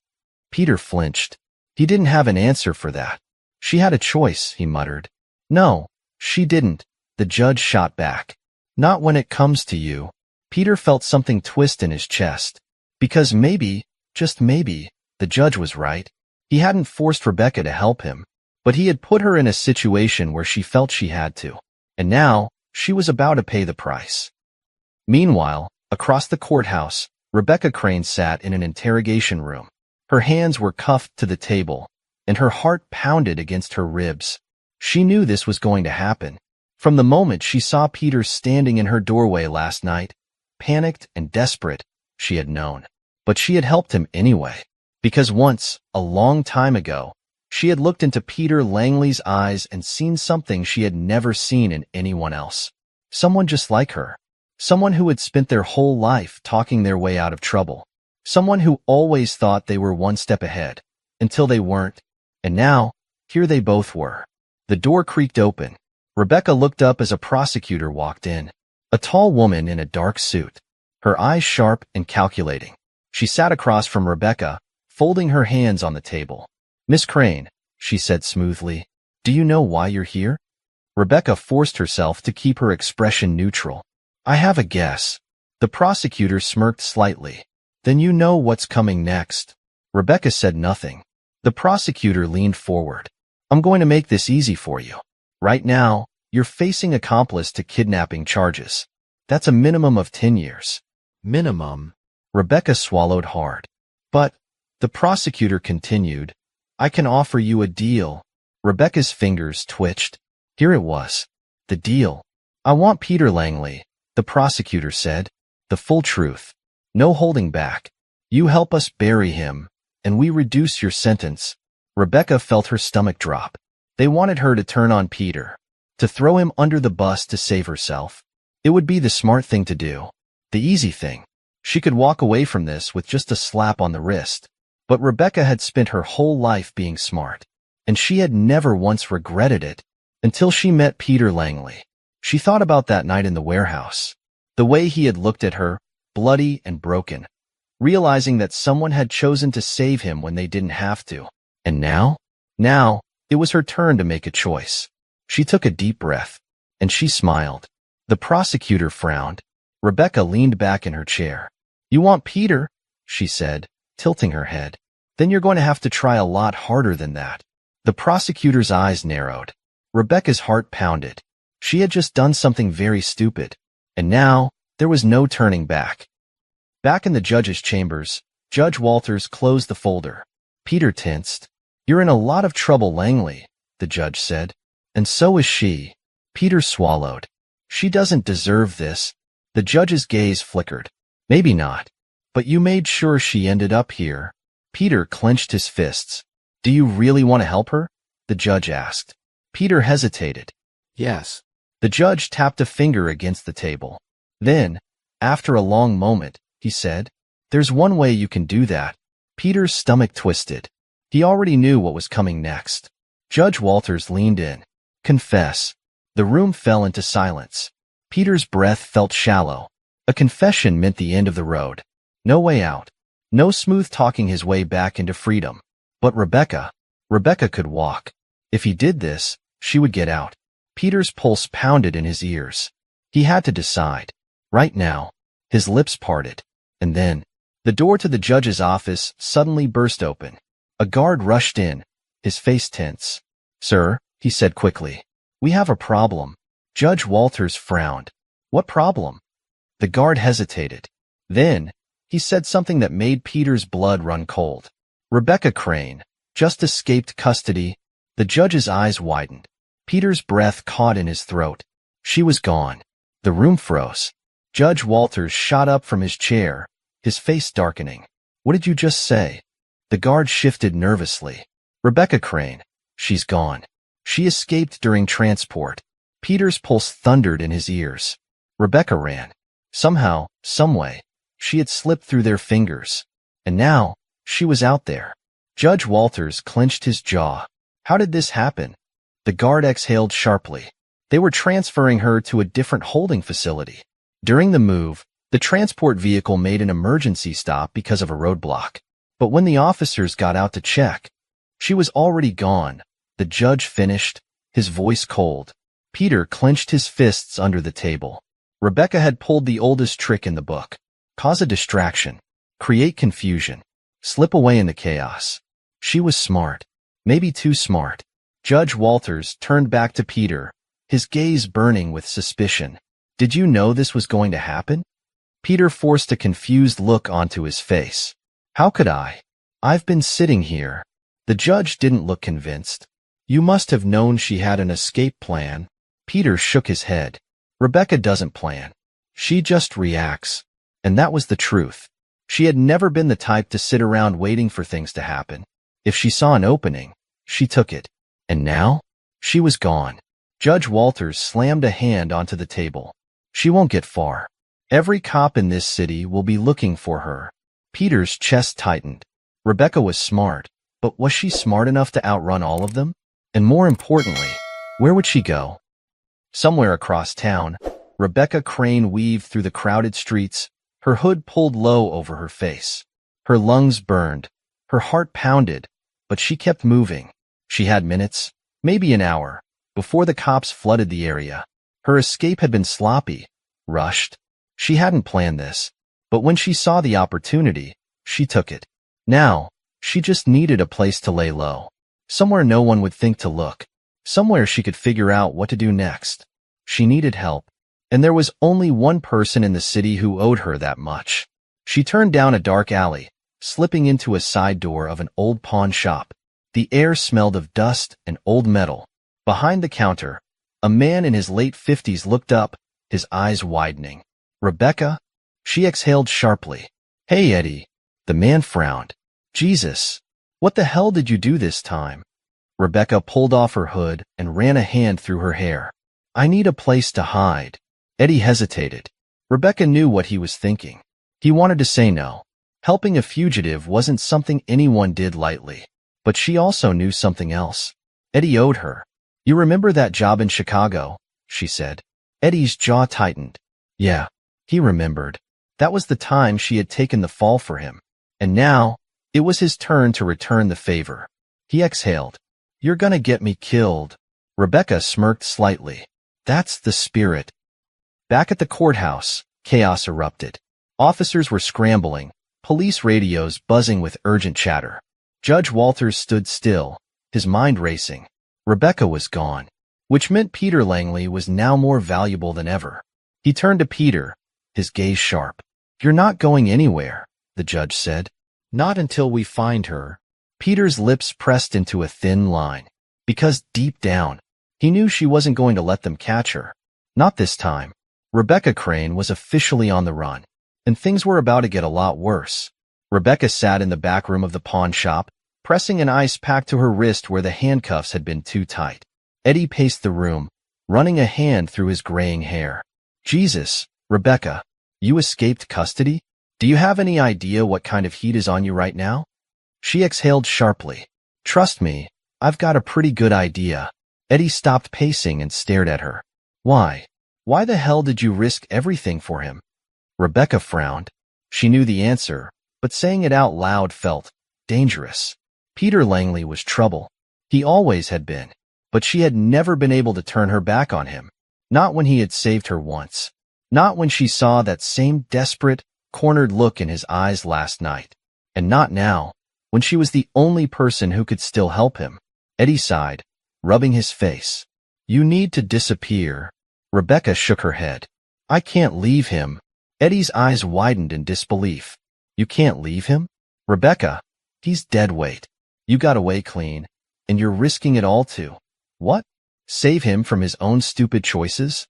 A: Peter flinched. He didn't have an answer for that. She had a choice, he muttered. No, she didn't, the judge shot back. Not when it comes to you. Peter felt something twist in his chest. Because maybe, just maybe, the judge was right. He hadn't forced Rebecca to help him, but he had put her in a situation where she felt she had to. And now, she was about to pay the price. Meanwhile, across the courthouse, Rebecca Crane sat in an interrogation room. Her hands were cuffed to the table, and her heart pounded against her ribs. She knew this was going to happen. From the moment she saw Peter standing in her doorway last night, panicked and desperate, she had known. But she had helped him anyway. Because once, a long time ago, She had looked into Peter Langley's eyes and seen something she had never seen in anyone else. Someone just like her. Someone who had spent their whole life talking their way out of trouble. Someone who always thought they were one step ahead, until they weren't. And now, here they both were. The door creaked open. Rebecca looked up as a prosecutor walked in. A tall woman in a dark suit. Her eyes sharp and calculating. She sat across from Rebecca, folding her hands on the table. "Miss Crane," she said smoothly, "do you know why you're here?" Rebecca forced herself to keep her expression neutral. "I have a guess." The prosecutor smirked slightly. "Then you know what's coming next." Rebecca said nothing. The prosecutor leaned forward. "I'm going to make this easy for you. Right now, you're facing accomplice to kidnapping charges. That's a minimum of 10 years. Minimum." Rebecca swallowed hard. "But," the prosecutor continued, "I can offer you a deal." Rebecca's fingers twitched. Here it was. The deal. "I want Peter Langley," the prosecutor said. "The full truth. No holding back. You help us bury him, and we reduce your sentence." Rebecca felt her stomach drop. They wanted her to turn on Peter, to throw him under the bus to save herself. It would be the smart thing to do. The easy thing. She could walk away from this with just a slap on the wrist. But Rebecca had spent her whole life being smart, and she had never once regretted it until she met Peter Langley. She thought about that night in the warehouse, the way he had looked at her, bloody and broken, realizing that someone had chosen to save him when they didn't have to. And now? Now, it was her turn to make a choice. She took a deep breath, and she smiled. The prosecutor frowned. Rebecca leaned back in her chair. "You want Peter?" she said, tilting her head. "Then you're going to have to try a lot harder than that." The prosecutor's eyes narrowed. Rebecca's heart pounded. She had just done something very stupid, and now there was no turning back. Back in the judge's chambers, Judge Walters closed the folder. Peter tensed. "You're in a lot of trouble, Langley," the judge said. "And so is she." Peter swallowed. "She doesn't deserve this." The judge's gaze flickered. "Maybe not. But you made sure she ended up here." Peter clenched his fists. "Do you really want to help her?" the judge asked. Peter hesitated. "Yes." The judge tapped a finger against the table. Then, after a long moment, he said, "There's one way you can do that." Peter's stomach twisted. He already knew what was coming next. Judge Walters leaned in. "Confess." The room fell into silence. Peter's breath felt shallow. A confession meant the end of the road. No way out. No smooth talking his way back into freedom. But Rebecca could walk. If he did this, she would get out. Peter's pulse pounded in his ears. He had to decide. Right now. His lips parted. And then, the door to the judge's office suddenly burst open. A guard rushed in, his face tense. "Sir," he said quickly, "we have a problem." Judge Walters frowned. "What problem?" The guard hesitated. Then, he said something that made Peter's blood run cold. "Rebecca Crane, just escaped custody." The judge's eyes widened. Peter's breath caught in his throat. She was gone. The room froze. Judge Walters shot up from his chair, his face darkening. "What did you just say?" The guard shifted nervously. "Rebecca Crane, she's gone. She escaped during transport." Peter's pulse thundered in his ears. Rebecca ran. Somehow, someway, she had slipped through their fingers. And now, she was out there. Judge Walters clenched his jaw. How did this happen? The guard exhaled sharply. They were transferring her to a different holding facility. During the move, the transport vehicle made an emergency stop because of a roadblock. But when the officers got out to check, she was already gone. The judge finished, his voice cold. Peter clenched his fists under the table. Rebecca had pulled the oldest trick in the book. Cause a distraction. Create confusion. Slip away in the chaos. She was smart. Maybe too smart. Judge Walters turned back to Peter, his gaze burning with suspicion. "Did you know this was going to happen?" Peter forced a confused look onto his face. "How could I? I've been sitting here." The judge didn't look convinced. "You must have known she had an escape plan." Peter shook his head. "Rebecca doesn't plan. She just reacts." And that was the truth. She had never been the type to sit around waiting for things to happen. If she saw an opening, She took it. And now? She was gone. Judge Walters slammed a hand onto the table. She won't get far. Every cop in this city will be looking for her. Peter's chest tightened. Rebecca was smart, but was she smart enough to outrun all of them? And more importantly, where would she go? Somewhere across town, Rebecca Crane weaved through the crowded streets, her hood pulled low over her face. Her lungs burned, her heart pounded, but she kept moving. She had minutes, maybe an hour, before the cops flooded the area. Her escape had been sloppy, rushed. She hadn't planned this, but when she saw the opportunity, she took it. Now, she just needed a place to lay low, somewhere no one would think to look, somewhere she could figure out what to do next. She needed help, and there was only one person in the city who owed her that much. She turned down a dark alley, slipping into a side door of an old pawn shop. The air smelled of dust and old metal. Behind the counter, a man in his late 50s looked up, his eyes widening. Rebecca? She exhaled sharply. Hey, Eddie. The man frowned. Jesus. What the hell did you do this time? Rebecca pulled off her hood and ran a hand through her hair. I need a place to hide. Eddie hesitated. Rebecca knew what he was thinking. He wanted to say no. Helping a fugitive wasn't something anyone did lightly. But she also knew something else. Eddie owed her. You remember that job in Chicago? She said. Eddie's jaw tightened. Yeah, he remembered. That was the time she had taken the fall for him. And now, it was his turn to return the favor. He exhaled. You're gonna get me killed. Rebecca smirked slightly. That's the spirit. Back at the courthouse, chaos erupted. Officers were scrambling, police radios buzzing with urgent chatter. Judge Walters stood still, his mind racing. Rebecca was gone, which meant Peter Langley was now more valuable than ever. He turned to Peter, his gaze sharp. You're not going anywhere, the judge said. Not until we find her. Peter's lips pressed into a thin line, because deep down, he knew she wasn't going to let them catch her. Not this time. Rebecca Crane was officially on the run, and things were about to get a lot worse. Rebecca sat in the back room of the pawn shop, pressing an ice pack to her wrist where the handcuffs had been too tight. Eddie paced the room, running a hand through his graying hair. Jesus, Rebecca, you escaped custody? Do you have any idea what kind of heat is on you right now? She exhaled sharply. Trust me, I've got a pretty good idea. Eddie stopped pacing and stared at her. Why? Why the hell did you risk everything for him? Rebecca frowned. She knew the answer, but saying it out loud felt dangerous. Peter Langley was trouble. He always had been. But she had never been able to turn her back on him. Not when he had saved her once. Not when she saw that same desperate, cornered look in his eyes last night. And not now, when she was the only person who could still help him. Eddie sighed, rubbing his face. You need to disappear. Rebecca shook her head. I can't leave him. Eddie's eyes widened in disbelief. You can't leave him? Rebecca, he's dead weight. You got away clean, and you're risking it all to. What? Save him from his own stupid choices?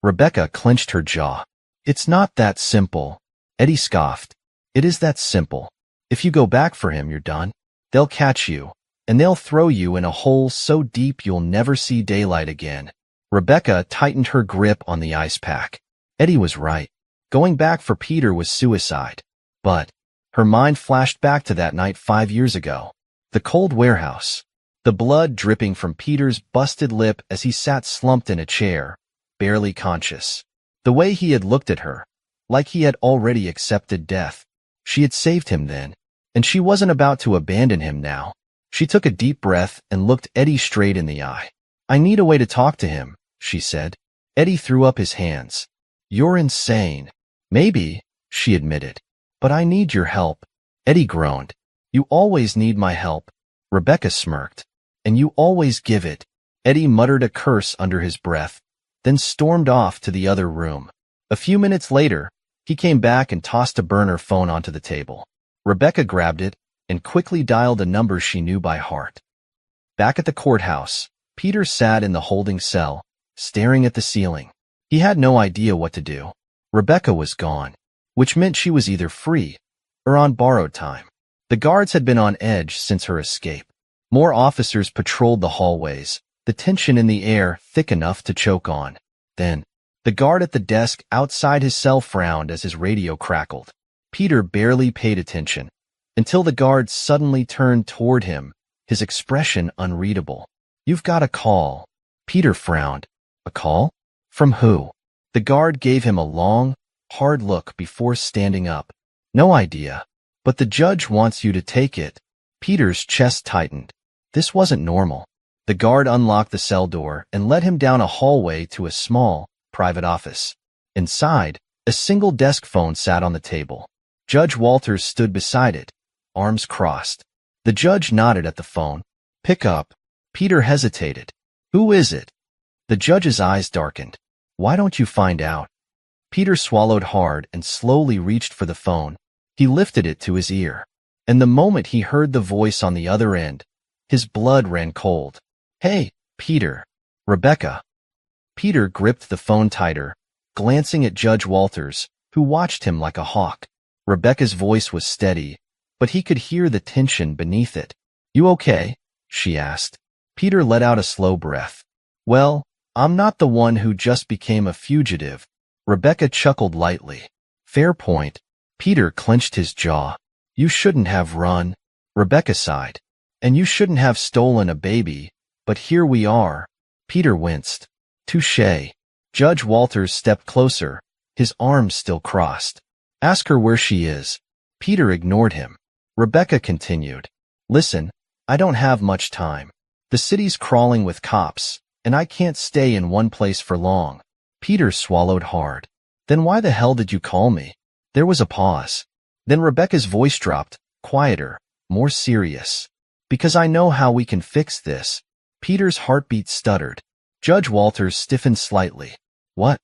A: Rebecca clenched her jaw. It's not that simple. Eddie scoffed. It is that simple. If you go back for him, you're done. They'll catch you, and they'll throw you in a hole so deep you'll never see daylight again. Rebecca tightened her grip on the ice pack. Eddie was right. Going back for Peter was suicide. But her mind flashed back to that night 5 years ago. The cold warehouse. The blood dripping from Peter's busted lip as he sat slumped in a chair, barely conscious. The way he had looked at her, like he had already accepted death. She had saved him then, and she wasn't about to abandon him now. She took a deep breath and looked Eddie straight in the eye. I need a way to talk to him, she said. Eddie threw up his hands. You're insane. Maybe, she admitted. But I need your help. Eddie groaned. You always need my help. Rebecca smirked. And you always give it. Eddie muttered a curse under his breath, then stormed off to the other room. A few minutes later, he came back and tossed a burner phone onto the table. Rebecca grabbed it and quickly dialed a number she knew by heart. Back at the courthouse, Peter sat in the holding cell, staring at the ceiling. He had no idea what to do. Rebecca was gone, which meant she was either free or on borrowed time. The guards had been on edge since her escape. More officers patrolled the hallways, the tension in the air thick enough to choke on. Then, the guard at the desk outside his cell frowned as his radio crackled. Peter barely paid attention, until the guard suddenly turned toward him, his expression unreadable. "You've got a call." Peter frowned. "A call? From who?" The guard gave him a long, hard look before standing up. "No idea. But the judge wants you to take it." Peter's chest tightened. This wasn't normal. The guard unlocked the cell door and led him down a hallway to a small, private office. Inside, a single desk phone sat on the table. Judge Walters stood beside it, arms crossed. The judge nodded at the phone. "Pick up." Peter hesitated. "Who is it?" The judge's eyes darkened. "Why don't you find out?" Peter swallowed hard and slowly reached for the phone. He lifted it to his ear. And the moment he heard the voice on the other end, his blood ran cold. "Hey, Peter." "Rebecca." Peter gripped the phone tighter, glancing at Judge Walters, who watched him like a hawk. Rebecca's voice was steady, but he could hear the tension beneath it. "You okay?" she asked. Peter let out a slow breath. "Well, I'm not the one who just became a fugitive." Rebecca chuckled lightly. "Fair point." Peter clenched his jaw. "You shouldn't have run." Rebecca sighed. "And you shouldn't have stolen a baby, but here we are." Peter winced. "Touché." Judge Walters stepped closer, his arms still crossed. "Ask her where she is." Peter ignored him. Rebecca continued. "Listen, I don't have much time. The city's crawling with cops, and I can't stay in one place for long." Peter swallowed hard. "Then why the hell did you call me?" There was a pause. Then Rebecca's voice dropped, quieter, more serious. "Because I know how we can fix this." Peter's heartbeat stuttered. Judge Walters stiffened slightly. "What?"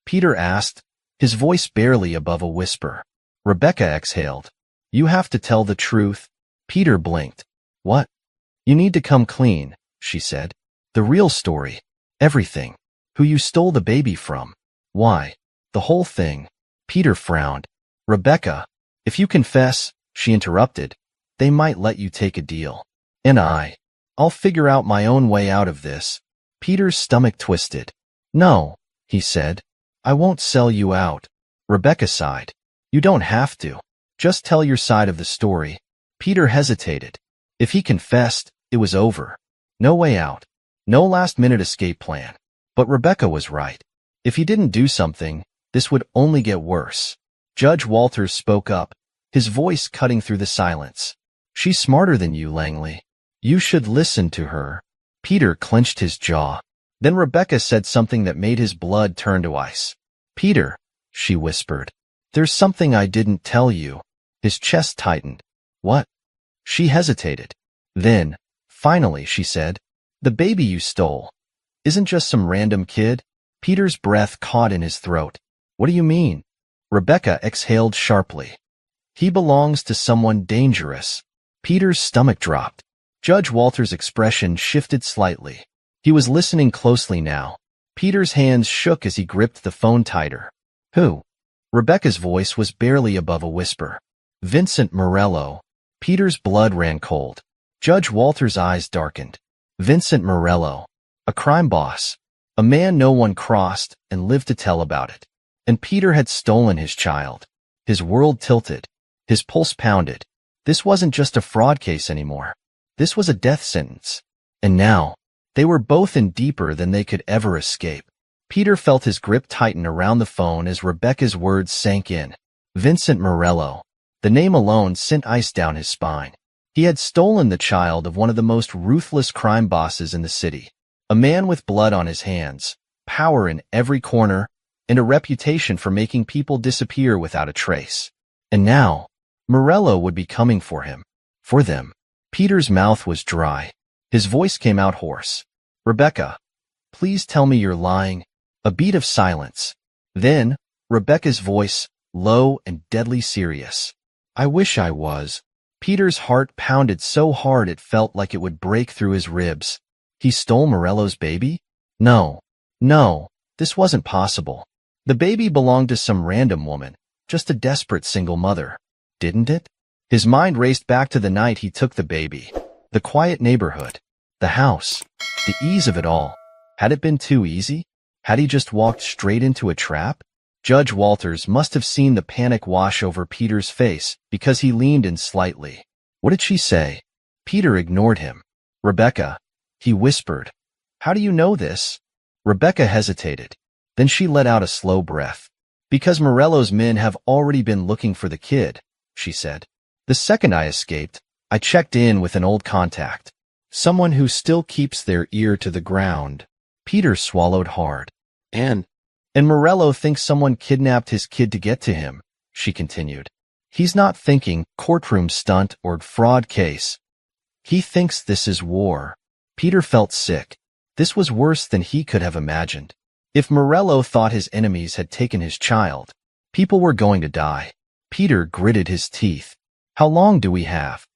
A: Peter asked, his voice barely above a whisper. Rebecca exhaled. "You have to tell the truth." Peter blinked. "What?" "You need to come clean," she said. "The real story. Everything. Who you stole the baby from. Why. The whole thing." Peter frowned. "Rebecca, if you confess," she interrupted, "they might let you take a deal. And I'll figure out my own way out of this." Peter's stomach twisted. "No," he said. "I won't sell you out." Rebecca sighed. "You don't have to. Just tell your side of the story." Peter hesitated. If he confessed, it was over. No way out. No last-minute escape plan. But Rebecca was right. If he didn't do something, this would only get worse. Judge Walters spoke up, his voice cutting through the silence. "She's smarter than you, Langley. You should listen to her." Peter clenched his jaw. Then Rebecca said something that made his blood turn to ice. "Peter," she whispered, "there's something I didn't tell you." His chest tightened. "What?" She hesitated. Then, finally, she said, "The baby you stole isn't just some random kid." Peter's breath caught in his throat. "What do you mean?" Rebecca exhaled sharply. "He belongs to someone dangerous." Peter's stomach dropped. Judge Walters' expression shifted slightly. He was listening closely now. Peter's hands shook as he gripped the phone tighter. "Who?" Rebecca's voice was barely above a whisper. "Vincent Morello." Peter's blood ran cold. Judge Walters' eyes darkened. Vincent Morello. A crime boss. A man no one crossed and lived to tell about it. And Peter had stolen his child. His world tilted. His pulse pounded. This wasn't just a fraud case anymore. This was a death sentence. And now, they were both in deeper than they could ever escape. Peter felt his grip tighten around the phone as Rebecca's words sank in. Vincent Morello. The name alone sent ice down his spine. He had stolen the child of one of the most ruthless crime bosses in the city. A man with blood on his hands, power in every corner, and a reputation for making people disappear without a trace. And now, Morello would be coming for him. For them. Peter's mouth was dry. His voice came out hoarse. "Rebecca, please tell me you're lying." A beat of silence. Then, Rebecca's voice, low and deadly serious. "I wish I was." Peter's heart pounded so hard it felt like it would break through his ribs. He stole Morello's baby? No, this wasn't possible. The baby belonged to some random woman, just a desperate single mother. Didn't it? His mind raced back to the night he took the baby. The quiet neighborhood. The house. The ease of it all. Had it been too easy? Had he just walked straight into a trap? Judge Walters must have seen the panic wash over Peter's face because he leaned in slightly. What did she say? Peter ignored him. Rebecca, he whispered. How do you know this? Rebecca hesitated. Then she let out a slow breath. Because Morello's men have already been looking for the kid, she said. The second I escaped, I checked in with an old contact. Someone who still keeps their ear to the ground. Peter swallowed hard. And Morello thinks someone kidnapped his kid to get to him, she continued. He's not thinking courtroom stunt or fraud case. He thinks this is war. Peter felt sick. This was worse than he could have imagined. If Morello thought his enemies had taken his child, people were going to die. Peter gritted his teeth. How long do we have?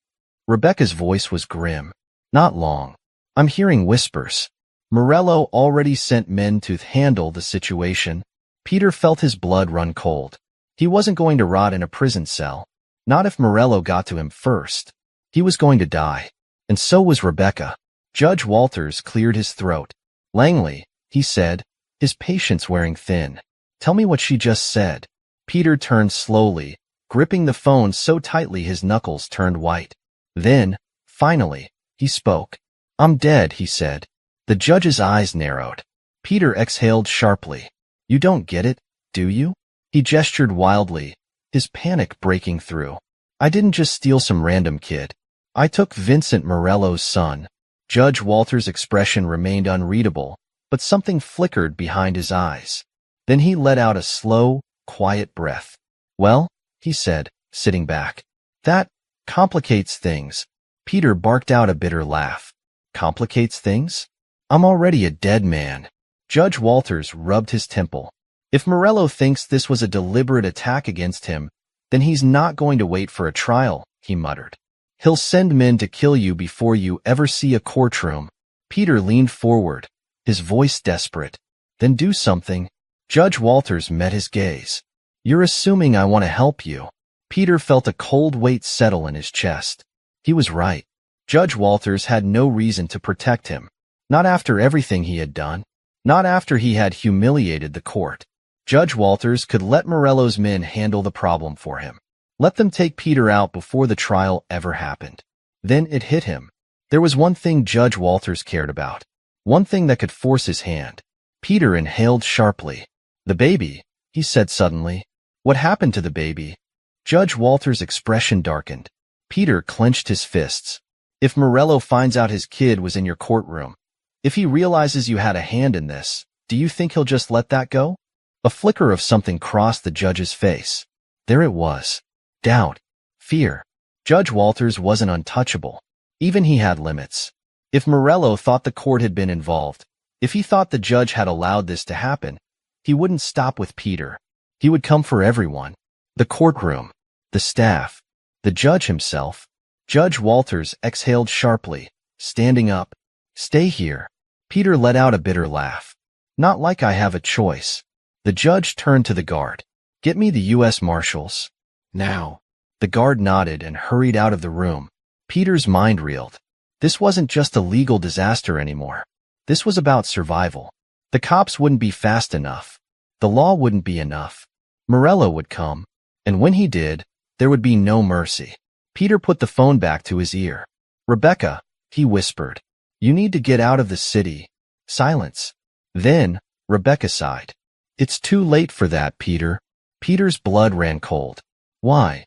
A: Rebecca's voice was grim. Not long. I'm hearing whispers. Morello already sent men to handle the situation. Peter felt his blood run cold. He wasn't going to rot in a prison cell. Not if Morello got to him first. He was going to die. And so was Rebecca. Judge Walters cleared his throat. Langley, he said, his patience wearing thin. Tell me what she just said. Peter turned slowly, gripping the phone so tightly his knuckles turned white. Then, finally, he spoke. I'm dead, he said. The judge's eyes narrowed. Peter exhaled sharply. You don't get it, do you? He gestured wildly, his panic breaking through. I didn't just steal some random kid. I took Vincent Morello's son. Judge Walters' expression remained unreadable, but something flickered behind his eyes. Then he let out a slow, quiet breath. Well, he said, sitting back. That complicates things. Peter barked out a bitter laugh. Complicates things? I'm already a dead man. Judge Walters rubbed his temple. If Morello thinks this was a deliberate attack against him, then he's not going to wait for a trial, he muttered. He'll send men to kill you before you ever see a courtroom. Peter leaned forward, his voice desperate. Then do something. Judge Walters met his gaze. You're assuming I want to help you. Peter felt a cold weight settle in his chest. He was right. Judge Walters had no reason to protect him. Not after everything he had done. Not after he had humiliated the court. Judge Walters could let Morello's men handle the problem for him. Let them take Peter out before the trial ever happened. Then it hit him. There was one thing Judge Walters cared about. One thing that could force his hand. Peter inhaled sharply. The baby, he said suddenly. What happened to the baby? Judge Walters' expression darkened. Peter clenched his fists. If Morello finds out his kid was in your courtroom, if he realizes you had a hand in this, do you think he'll just let that go? A flicker of something crossed the judge's face. There it was. Doubt. Fear. Judge Walters wasn't untouchable. Even he had limits. If Morello thought the court had been involved, if he thought the judge had allowed this to happen, he wouldn't stop with Peter. He would come for everyone. The courtroom. The staff. The judge himself. Judge Walters exhaled sharply, standing up. Stay here. Peter let out a bitter laugh. Not like I have a choice. The judge turned to the guard. Get me the U.S. Marshals. Now. The guard nodded and hurried out of the room. Peter's mind reeled. This wasn't just a legal disaster anymore. This was about survival. The cops wouldn't be fast enough. The law wouldn't be enough. Morello would come, and when he did, there would be no mercy. Peter put the phone back to his ear. Rebecca, he whispered. You need to get out of the city. Silence. Then, Rebecca sighed. It's too late for that, Peter. Peter's blood ran cold. Why?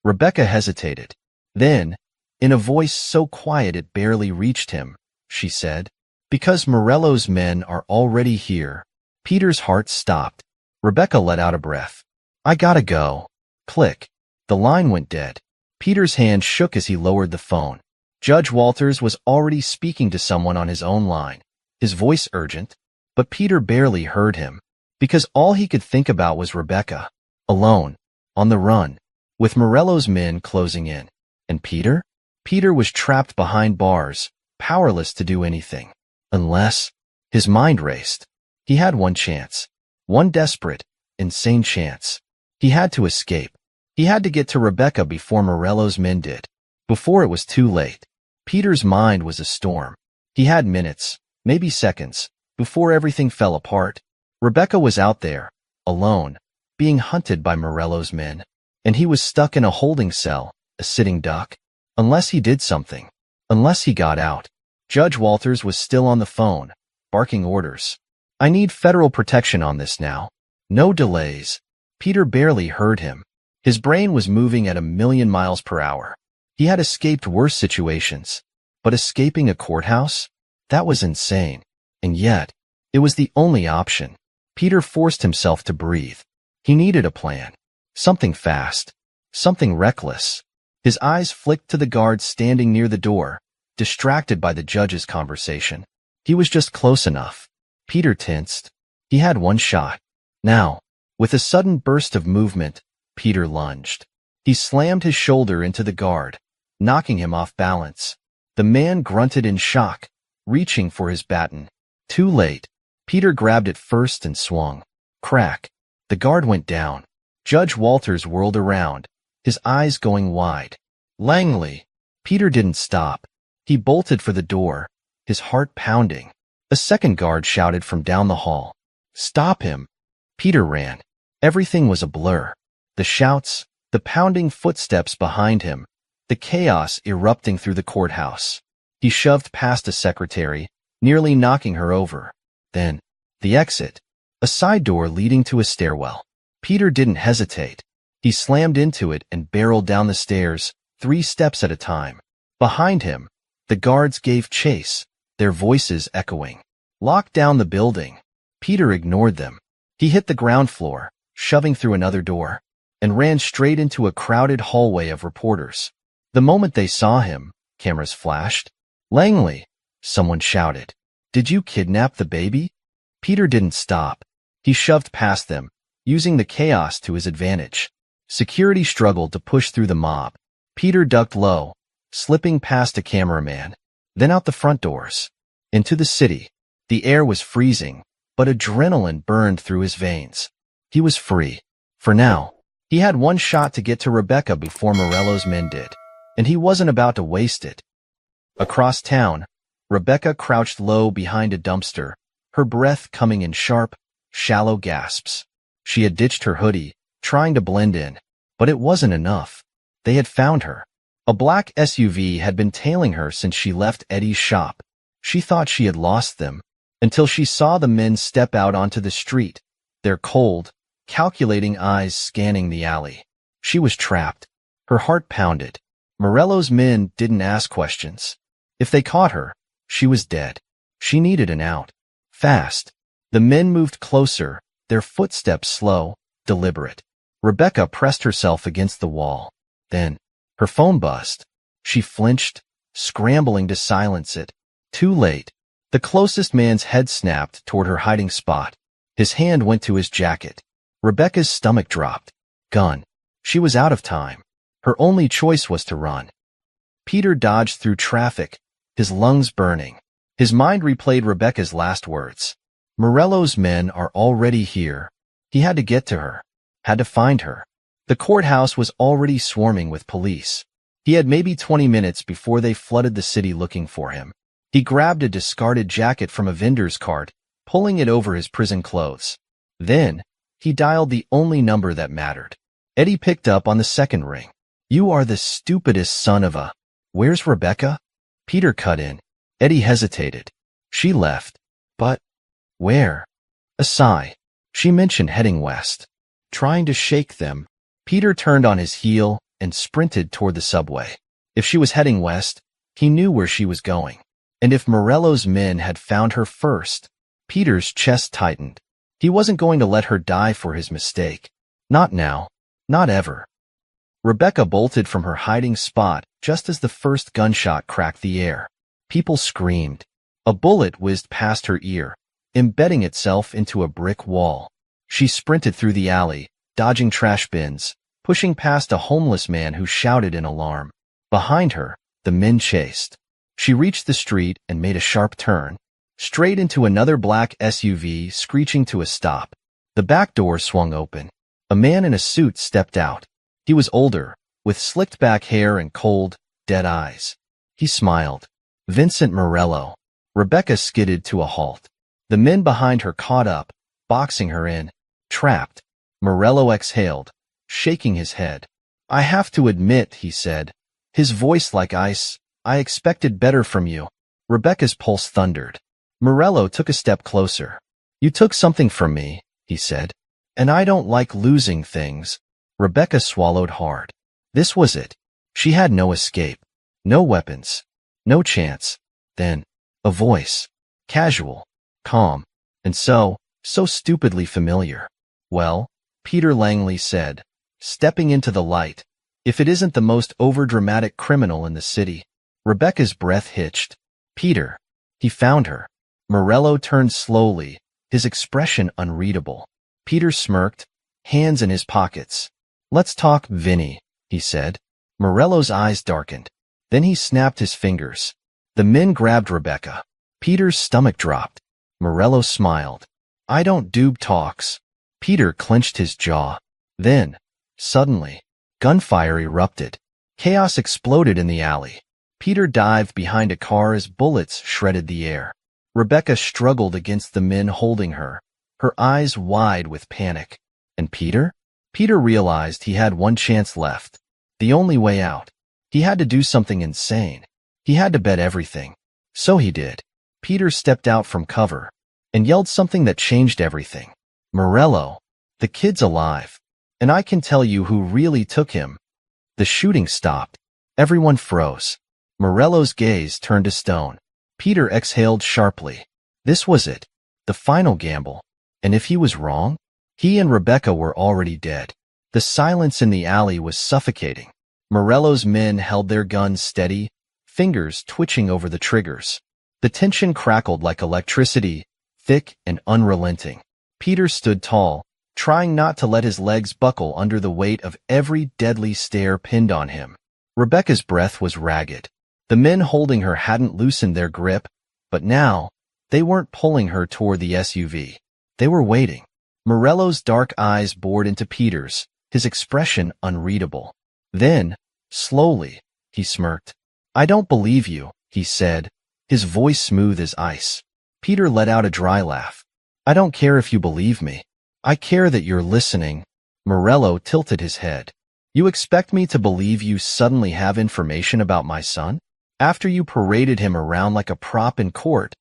A: Rebecca hesitated. Then, in a voice so quiet it barely reached him, she said, because Morello's men are already here. Peter's heart stopped. Rebecca let out a breath. I gotta go. Click. The line went dead. Peter's hand shook as he lowered the phone. Judge Walters was already speaking to someone on his own line, his voice urgent, but Peter barely heard him, because all he could think about was Rebecca, alone, on the run, with Morello's men closing in. And Peter? Peter was trapped behind bars, powerless to do anything. Unless, his mind raced. He had one chance. One desperate, insane chance. He had to escape. He had to get to Rebecca before Morello's men did. Before it was too late. Peter's mind was a storm. He had minutes, maybe seconds, before everything fell apart. Rebecca was out there, alone, being hunted by Morello's men, and he was stuck in a holding cell, a sitting duck. Unless he did something. Unless he got out. Judge Walters was still on the phone, barking orders. I need federal protection on this now. No delays. Peter barely heard him. His brain was moving at 1,000,000 miles per hour. He had escaped worse situations, but escaping a courthouse? That was insane. And yet, it was the only option. Peter forced himself to breathe. He needed a plan. Something fast. Something reckless. His eyes flicked to the guard standing near the door, distracted by the judge's conversation. He was just close enough. Peter tensed. He had one shot. Now, with a sudden burst of movement, Peter lunged. He slammed his shoulder into the guard, knocking him off balance. The man grunted in shock, reaching for his baton. Too late. Peter grabbed it first and swung. Crack. The guard went down. Judge Walters whirled around, his eyes going wide. Langley. Peter didn't stop. He bolted for the door, his heart pounding. A second guard shouted from down the hall. Stop him. Peter ran. Everything was a blur. The shouts, the pounding footsteps behind him, the chaos erupting through the courthouse. He shoved past a secretary, nearly knocking her over. Then, the exit. A side door leading to a stairwell. Peter didn't hesitate. He slammed into it and barreled down the stairs, 3 steps at a time. Behind him, the guards gave chase, their voices echoing. Locked down the building. Peter ignored them. He hit the ground floor, shoving through another door, and ran straight into a crowded hallway of reporters. The moment they saw him, cameras flashed. Langley, someone shouted. Did you kidnap the baby? Peter didn't stop. He shoved past them, using the chaos to his advantage. Security struggled to push through the mob. Peter ducked low, slipping past a cameraman, then out the front doors. Into the city. The air was freezing, but adrenaline burned through his veins. He was free. For now. He had one shot to get to Rebecca before Morello's men did, and he wasn't about to waste it. Across town, Rebecca crouched low behind a dumpster, her breath coming in sharp, shallow gasps. She had ditched her hoodie, trying to blend in, but it wasn't enough. They had found her. A black SUV had been tailing her since she left Eddie's shop. She thought she had lost them, until she saw the men step out onto the street, their cold, calculating eyes scanning the alley. She was trapped. Her heart pounded. Morello's men didn't ask questions. If they caught her, she was dead. She needed an out. Fast. The men moved closer, their footsteps slow, deliberate. Rebecca pressed herself against the wall. Then, her phone buzzed. She flinched, scrambling to silence it. Too late. The closest man's head snapped toward her hiding spot. His hand went to his jacket. Rebecca's stomach dropped. Gun. She was out of time. Her only choice was to run. Peter dodged through traffic, his lungs burning. His mind replayed Rebecca's last words. Morello's men are already here. He had to get to her. Had to find her. The courthouse was already swarming with police. He had maybe 20 minutes before they flooded the city looking for him. He grabbed a discarded jacket from a vendor's cart, pulling it over his prison clothes. Then, he dialed the only number that mattered. Eddie picked up on the second ring. You are the stupidest son of a... Where's Rebecca? Peter cut in. Eddie hesitated. She left. But... where? A sigh. She mentioned heading west. Trying to shake them. Peter turned on his heel and sprinted toward the subway. If she was heading west, he knew where she was going. And if Morello's men had found her first, Peter's chest tightened. He wasn't going to let her die for his mistake. Not now. Not ever. Rebecca bolted from her hiding spot just as the first gunshot cracked the air. People screamed. A bullet whizzed past her ear, embedding itself into a brick wall. She sprinted through the alley, dodging trash bins, pushing past a homeless man who shouted in alarm. Behind her, the men chased. She reached the street and made a sharp turn, straight into another black SUV screeching to a stop. The back door swung open. A man in a suit stepped out. He was older, with slicked back hair and cold, dead eyes. He smiled. Vincent Morello. Rebecca skidded to a halt. The men behind her caught up, boxing her in. Trapped. Morello exhaled, shaking his head. I have to admit, he said, his voice like ice, I expected better from you. Rebecca's pulse thundered. Morello took a step closer. You took something from me, he said, and I don't like losing things. Rebecca swallowed hard. This was it. She had no escape, no weapons, no chance. Then, a voice. Casual, calm, and so stupidly familiar. Well, Peter Langley said, stepping into the light, if it isn't the most overdramatic criminal in the city. Rebecca's breath hitched. Peter. He found her. Morello turned slowly, his expression unreadable. Peter smirked, hands in his pockets. Let's talk, Vinny, he said. Morello's eyes darkened. Then he snapped his fingers. The men grabbed Rebecca. Peter's stomach dropped. Morello smiled. I don't do talks. Peter clenched his jaw. Then, suddenly, gunfire erupted. Chaos exploded in the alley. Peter dived behind a car as bullets shredded the air. Rebecca struggled against the men holding her, her eyes wide with panic. And Peter? Peter realized he had one chance left. The only way out. He had to do something insane. He had to bet everything. So he did. Peter stepped out from cover and yelled something that changed everything. Morello, the kid's alive. And I can tell you who really took him. The shooting stopped. Everyone froze. Morello's gaze turned to stone. Peter exhaled sharply. This was it. The final gamble. And if he was wrong, he and Rebecca were already dead. The silence in the alley was suffocating. Morello's men held their guns steady, fingers twitching over the triggers. The tension crackled like electricity, thick and unrelenting. Peter stood tall, trying not to let his legs buckle under the weight of every deadly stare pinned on him. Rebecca's breath was ragged. The men holding her hadn't loosened their grip, but now, they weren't pulling her toward the SUV. They were waiting. Morello's dark eyes bored into Peter's, his expression unreadable. Then, slowly, he smirked. I don't believe you, he said, his voice smooth as ice. Peter let out a dry laugh. I don't care if you believe me. I care that you're listening. Morello tilted his head. You expect me to believe you suddenly have information about my son? After you paraded him around like a prop in court?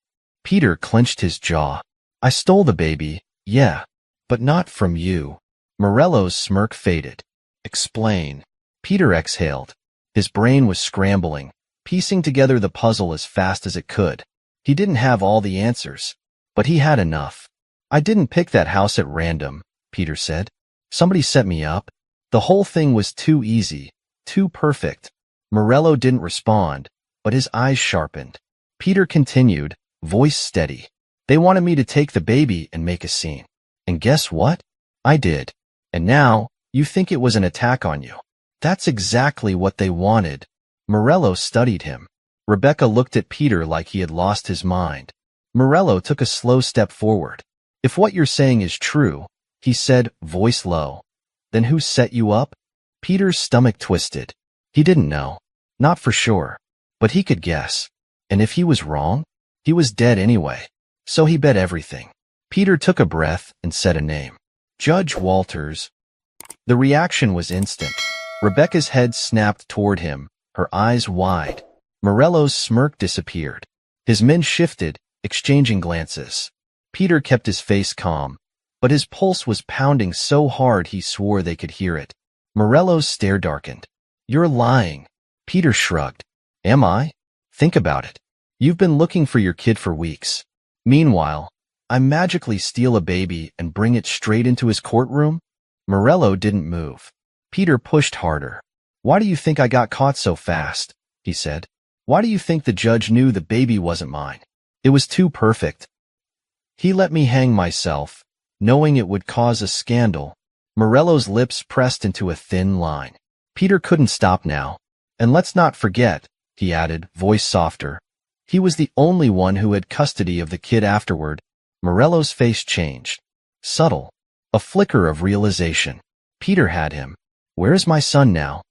A: Peter clenched his jaw. I stole the baby, yeah, but not from you. Morello's smirk faded. Explain. Peter exhaled. His brain was scrambling, piecing together the puzzle as fast as it could. He didn't have all the answers, but he had enough. I didn't pick that house at random, Peter said. Somebody set me up. The whole thing was too easy, too perfect. Morello didn't respond, but his eyes sharpened. Peter continued, voice steady. They wanted me to take the baby and make a scene. And guess what? I did. And now, you think it was an attack on you. That's exactly what they wanted. Morello studied him. Rebecca looked at Peter like he had lost his mind. Morello took a slow step forward. If what you're saying is true, he said, voice low, then who set you up? Peter's stomach twisted. He didn't know. Not for sure. But he could guess. And if he was wrong, he was dead anyway. So he bet everything. Peter took a breath and said a name. Judge Walters. The reaction was instant. Rebecca's head snapped toward him, her eyes wide. Morello's smirk disappeared. His men shifted, exchanging glances. Peter kept his face calm, but his pulse was pounding so hard he swore they could hear it. Morello's stare darkened. You're lying. Peter shrugged. Am I? Think about it. You've been looking for your kid for weeks. Meanwhile, I magically steal a baby and bring it straight into his courtroom? Morello didn't move. Peter pushed harder. Why do you think I got caught so fast? He said. Why do you think the judge knew the baby wasn't mine? It was too perfect. He let me hang myself, knowing it would cause a scandal. Morello's lips pressed into a thin line. Peter couldn't stop now. And let's not forget, he added, voice softer. He was the only one who had custody of the kid afterward. Morello's face changed. Subtle. A flicker of realization. Peter had him. Where's my son now?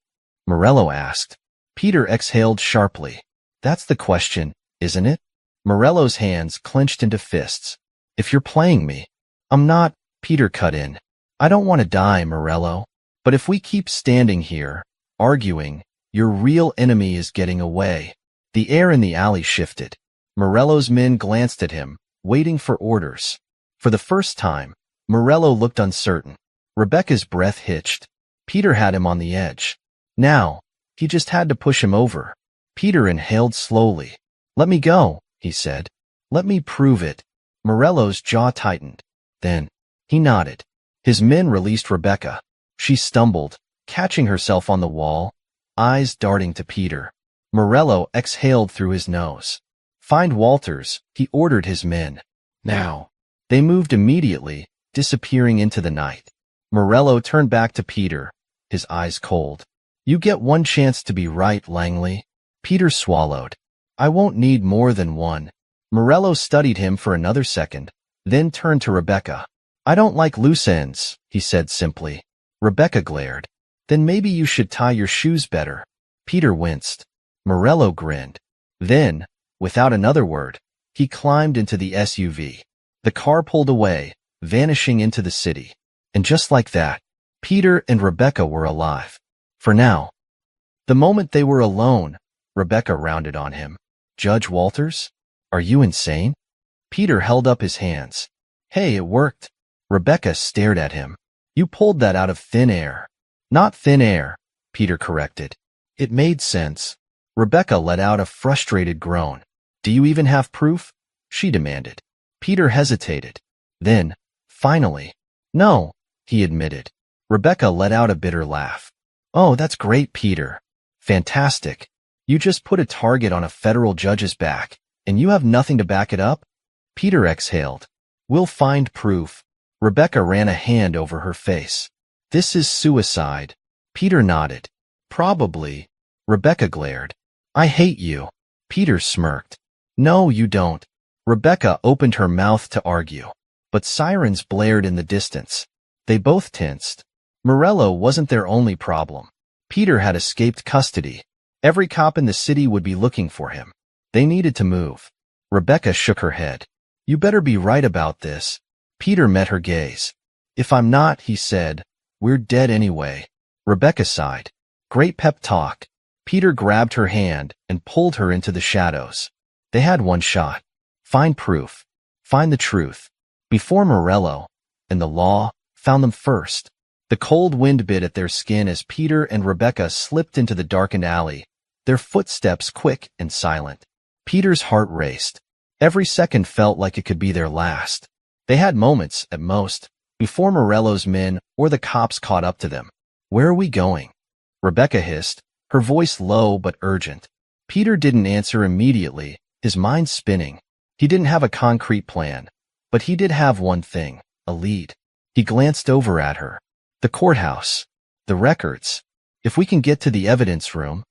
A: Morello asked. Peter exhaled sharply. That's the question, isn't it? Morello's hands clenched into fists. If you're playing me. I'm not, Peter cut in. I don't want to die, Morello. But if we keep standing here, arguing, your real enemy is getting away. The air in the alley shifted. Morello's men glanced at him, waiting for orders. For the first time, Morello looked uncertain. Rebecca's breath hitched. Peter had him on the edge. Now, he just had to push him over. Peter inhaled slowly. Let me go, he said. Let me prove it. Morello's jaw tightened. Then, he nodded. His men released Rebecca. She stumbled, catching herself on the wall, eyes darting to Peter. Morello exhaled through his nose. Find Walters, he ordered his men. Now. They moved immediately, disappearing into the night. Morello turned back to Peter, his eyes cold. You get one chance to be right, Langley. Peter swallowed. I won't need more than one. Morello studied him for another second, then turned to Rebecca. I don't like loose ends, he said simply. Rebecca glared. Then maybe you should tie your shoes better. Peter winced. Morello grinned. Then, without another word, he climbed into the SUV. The car pulled away, vanishing into the city. And just like that, Peter and Rebecca were alive. For now. The moment they were alone, Rebecca rounded on him. Judge Walters? Are you insane? Peter held up his hands. Hey, it worked. Rebecca stared at him. You pulled that out of thin air. Not thin air, Peter corrected. It made sense. Rebecca let out a frustrated groan. Do you even have proof? She demanded. Peter hesitated. Then, finally, no, he admitted. Rebecca let out a bitter laugh. Oh, that's great, Peter. Fantastic. You just put a target on a federal judge's back, and you have nothing to back it up? Peter exhaled. We'll find proof. Rebecca ran a hand over her face. This is suicide. Peter nodded. Probably. Rebecca glared. I hate you. Peter smirked. No, you don't. Rebecca opened her mouth to argue. But sirens blared in the distance. They both tensed. Morello wasn't their only problem. Peter had escaped custody. Every cop in the city would be looking for him. They needed to move. Rebecca shook her head. You better be right about this. Peter met her gaze. If I'm not, he said, we're dead anyway. Rebecca sighed. Great pep talk. Peter grabbed her hand and pulled her into the shadows. They had one shot. Find proof. Find the truth. Before Morello, and the law, found them first. The cold wind bit at their skin as Peter and Rebecca slipped into the darkened alley, their footsteps quick and silent. Peter's heart raced. Every second felt like it could be their last. They had moments, at most, before Morello's men or the cops caught up to them. Where are we going? Rebecca hissed, her voice low but urgent. Peter didn't answer immediately, his mind spinning. He didn't have a concrete plan, but he did have one thing, a lead. He glanced over at her. The courthouse. The records. If we can get to the evidence room.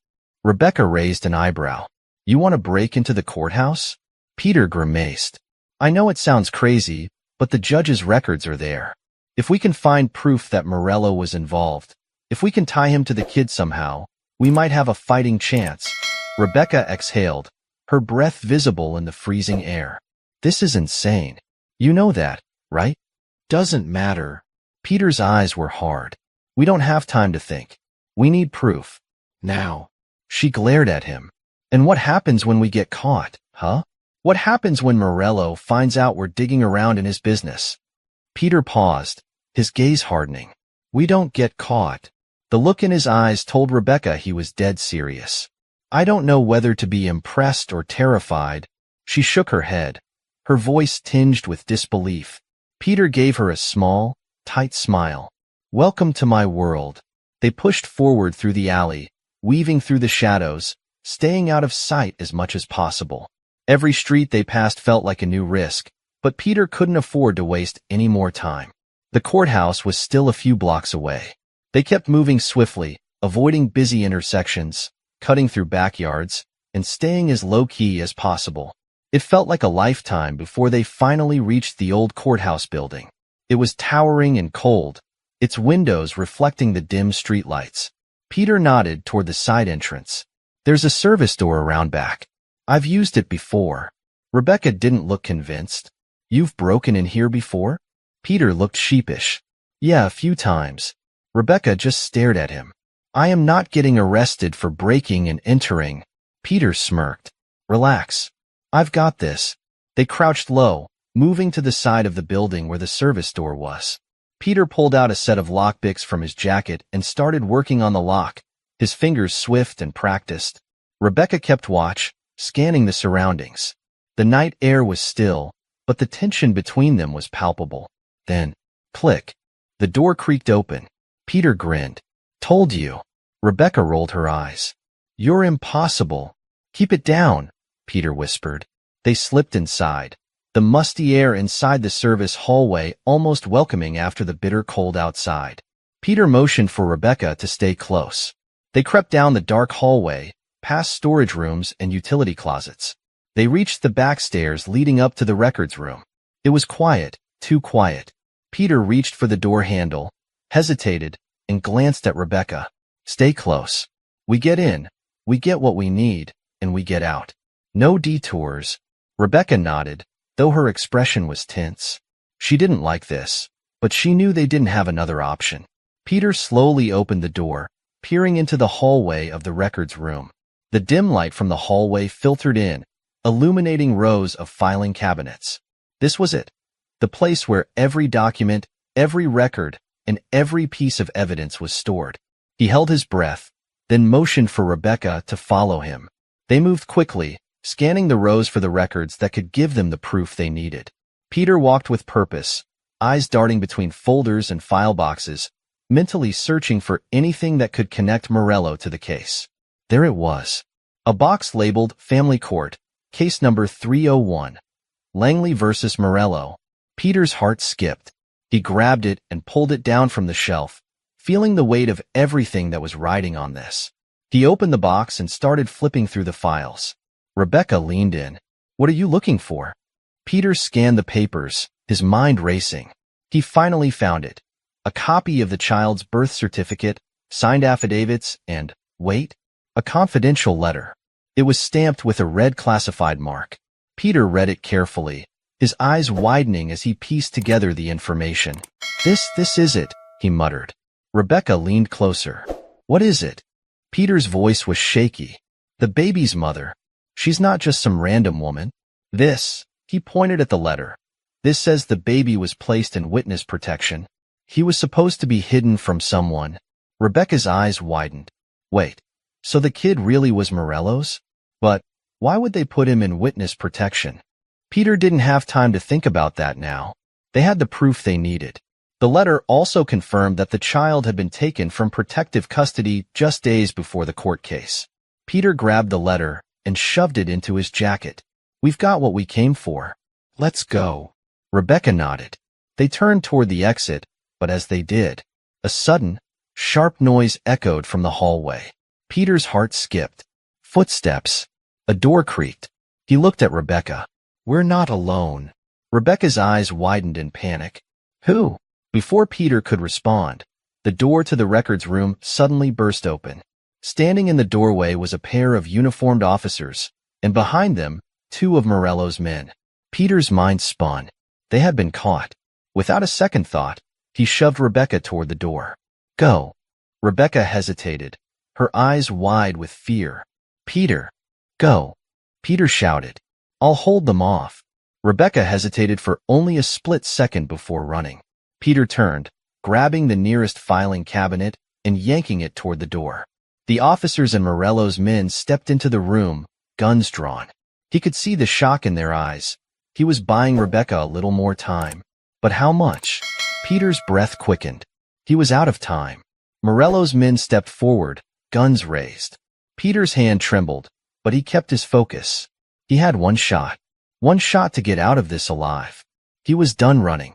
A: Rebecca raised an eyebrow. You want to break into the courthouse? Peter grimaced. I know it sounds crazy, but the judge's records are there. If we can find proof that Morello was involved, if we can tie him to the kid somehow, we might have a fighting chance. Rebecca exhaled, her breath visible in the freezing air. This is insane. You know that, right? Doesn't matter. Peter's eyes were hard. We don't have time to think. We need proof. Now. She glared at him. And what happens when we get caught, huh? What happens when Morello finds out we're digging around in his business? Peter paused, his gaze hardening. We don't get caught. The look in his eyes told Rebecca he was dead serious. I don't know whether to be impressed or terrified. She shook her head, her voice tinged with disbelief. Peter gave her a small, tight smile. Welcome to my world. They pushed forward through the alley, weaving through the shadows, staying out of sight as much as possible. Every street they passed felt like a new risk, but Peter couldn't afford to waste any more time. The courthouse was still a few blocks away. They kept moving swiftly, avoiding busy intersections, cutting through backyards, and staying as low-key as possible. It felt like a lifetime before they finally reached the old courthouse building. It was towering and cold, its windows reflecting the dim streetlights. Peter nodded toward the side entrance. There's a service door around back. I've used it before. Rebecca didn't look convinced. You've broken in here before? Peter looked sheepish. Yeah, a few times. Rebecca just stared at him. I am not getting arrested for breaking and entering. Peter smirked. Relax. I've got this. They crouched low, moving to the side of the building where the service door was. Peter pulled out a set of lockpicks from his jacket and started working on the lock, his fingers swift and practiced. Rebecca kept watch, scanning the surroundings. The night air was still, but the tension between them was palpable. Then, click. The door creaked open. Peter grinned. Told you. Rebecca rolled her eyes. You're impossible. Keep it down, Peter whispered. They slipped inside, the musty air inside the service hallway almost welcoming after the bitter cold outside. Peter motioned for Rebecca to stay close. They crept down the dark hallway, past storage rooms and utility closets. They reached the back stairs leading up to the records room. It was quiet, too quiet. Peter reached for the door handle, hesitated, and glanced at Rebecca. Stay close. We get in, we get what we need, and we get out. No detours. Rebecca nodded, though her expression was tense. She didn't like this, but she knew they didn't have another option. Peter slowly opened the door, peering into the hallway of the records room. The dim light from the hallway filtered in, illuminating rows of filing cabinets. This was it. The place where every document, every record, and every piece of evidence was stored. He held his breath, then motioned for Rebecca to follow him. They moved quickly, scanning the rows for the records that could give them the proof they needed. Peter walked with purpose, eyes darting between folders and file boxes, mentally searching for anything that could connect Morello to the case. There it was. A box labeled Family Court, Case Number 301, Langley vs. Morello. Peter's heart skipped. He grabbed it and pulled it down from the shelf, feeling the weight of everything that was riding on this. He opened the box and started flipping through the files. Rebecca leaned in. What are you looking for? Peter scanned the papers, his mind racing. He finally found it. A copy of the child's birth certificate, signed affidavits, and, wait, a confidential letter. It was stamped with a red classified mark. Peter read it carefully, his eyes widening as he pieced together the information. This is it, he muttered. Rebecca leaned closer. What is it? Peter's voice was shaky. The baby's mother. She's not just some random woman. He pointed at the letter. This says the baby was placed in witness protection. He was supposed to be hidden from someone. Rebecca's eyes widened. Wait, so the kid really was Morello's? But why would they put him in witness protection? Peter didn't have time to think about that now. They had the proof they needed. The letter also confirmed that the child had been taken from protective custody just days before the court case. Peter grabbed the letter and shoved it into his jacket. We've got what we came for. Let's go. Rebecca nodded. They turned toward the exit, but as they did, a sudden, sharp noise echoed from the hallway. Peter's heart skipped. Footsteps. A door creaked. He looked at Rebecca. We're not alone. Rebecca's eyes widened in panic. Who? Before Peter could respond, the door to the records room suddenly burst open. Standing in the doorway was a pair of uniformed officers, and behind them, two of Morello's men. Peter's mind spun. They had been caught. Without a second thought, he shoved Rebecca toward the door. Go. Rebecca hesitated, her eyes wide with fear. Peter. Go. Peter shouted. I'll hold them off. Rebecca hesitated for only a split second before running. Peter turned, grabbing the nearest filing cabinet and yanking it toward the door. The officers and Morello's men stepped into the room, guns drawn. He could see the shock in their eyes. He was buying Rebecca a little more time. But how much? Peter's breath quickened. He was out of time. Morello's men stepped forward, guns raised. Peter's hand trembled, but he kept his focus. He had one shot to get out of this alive. He was done running.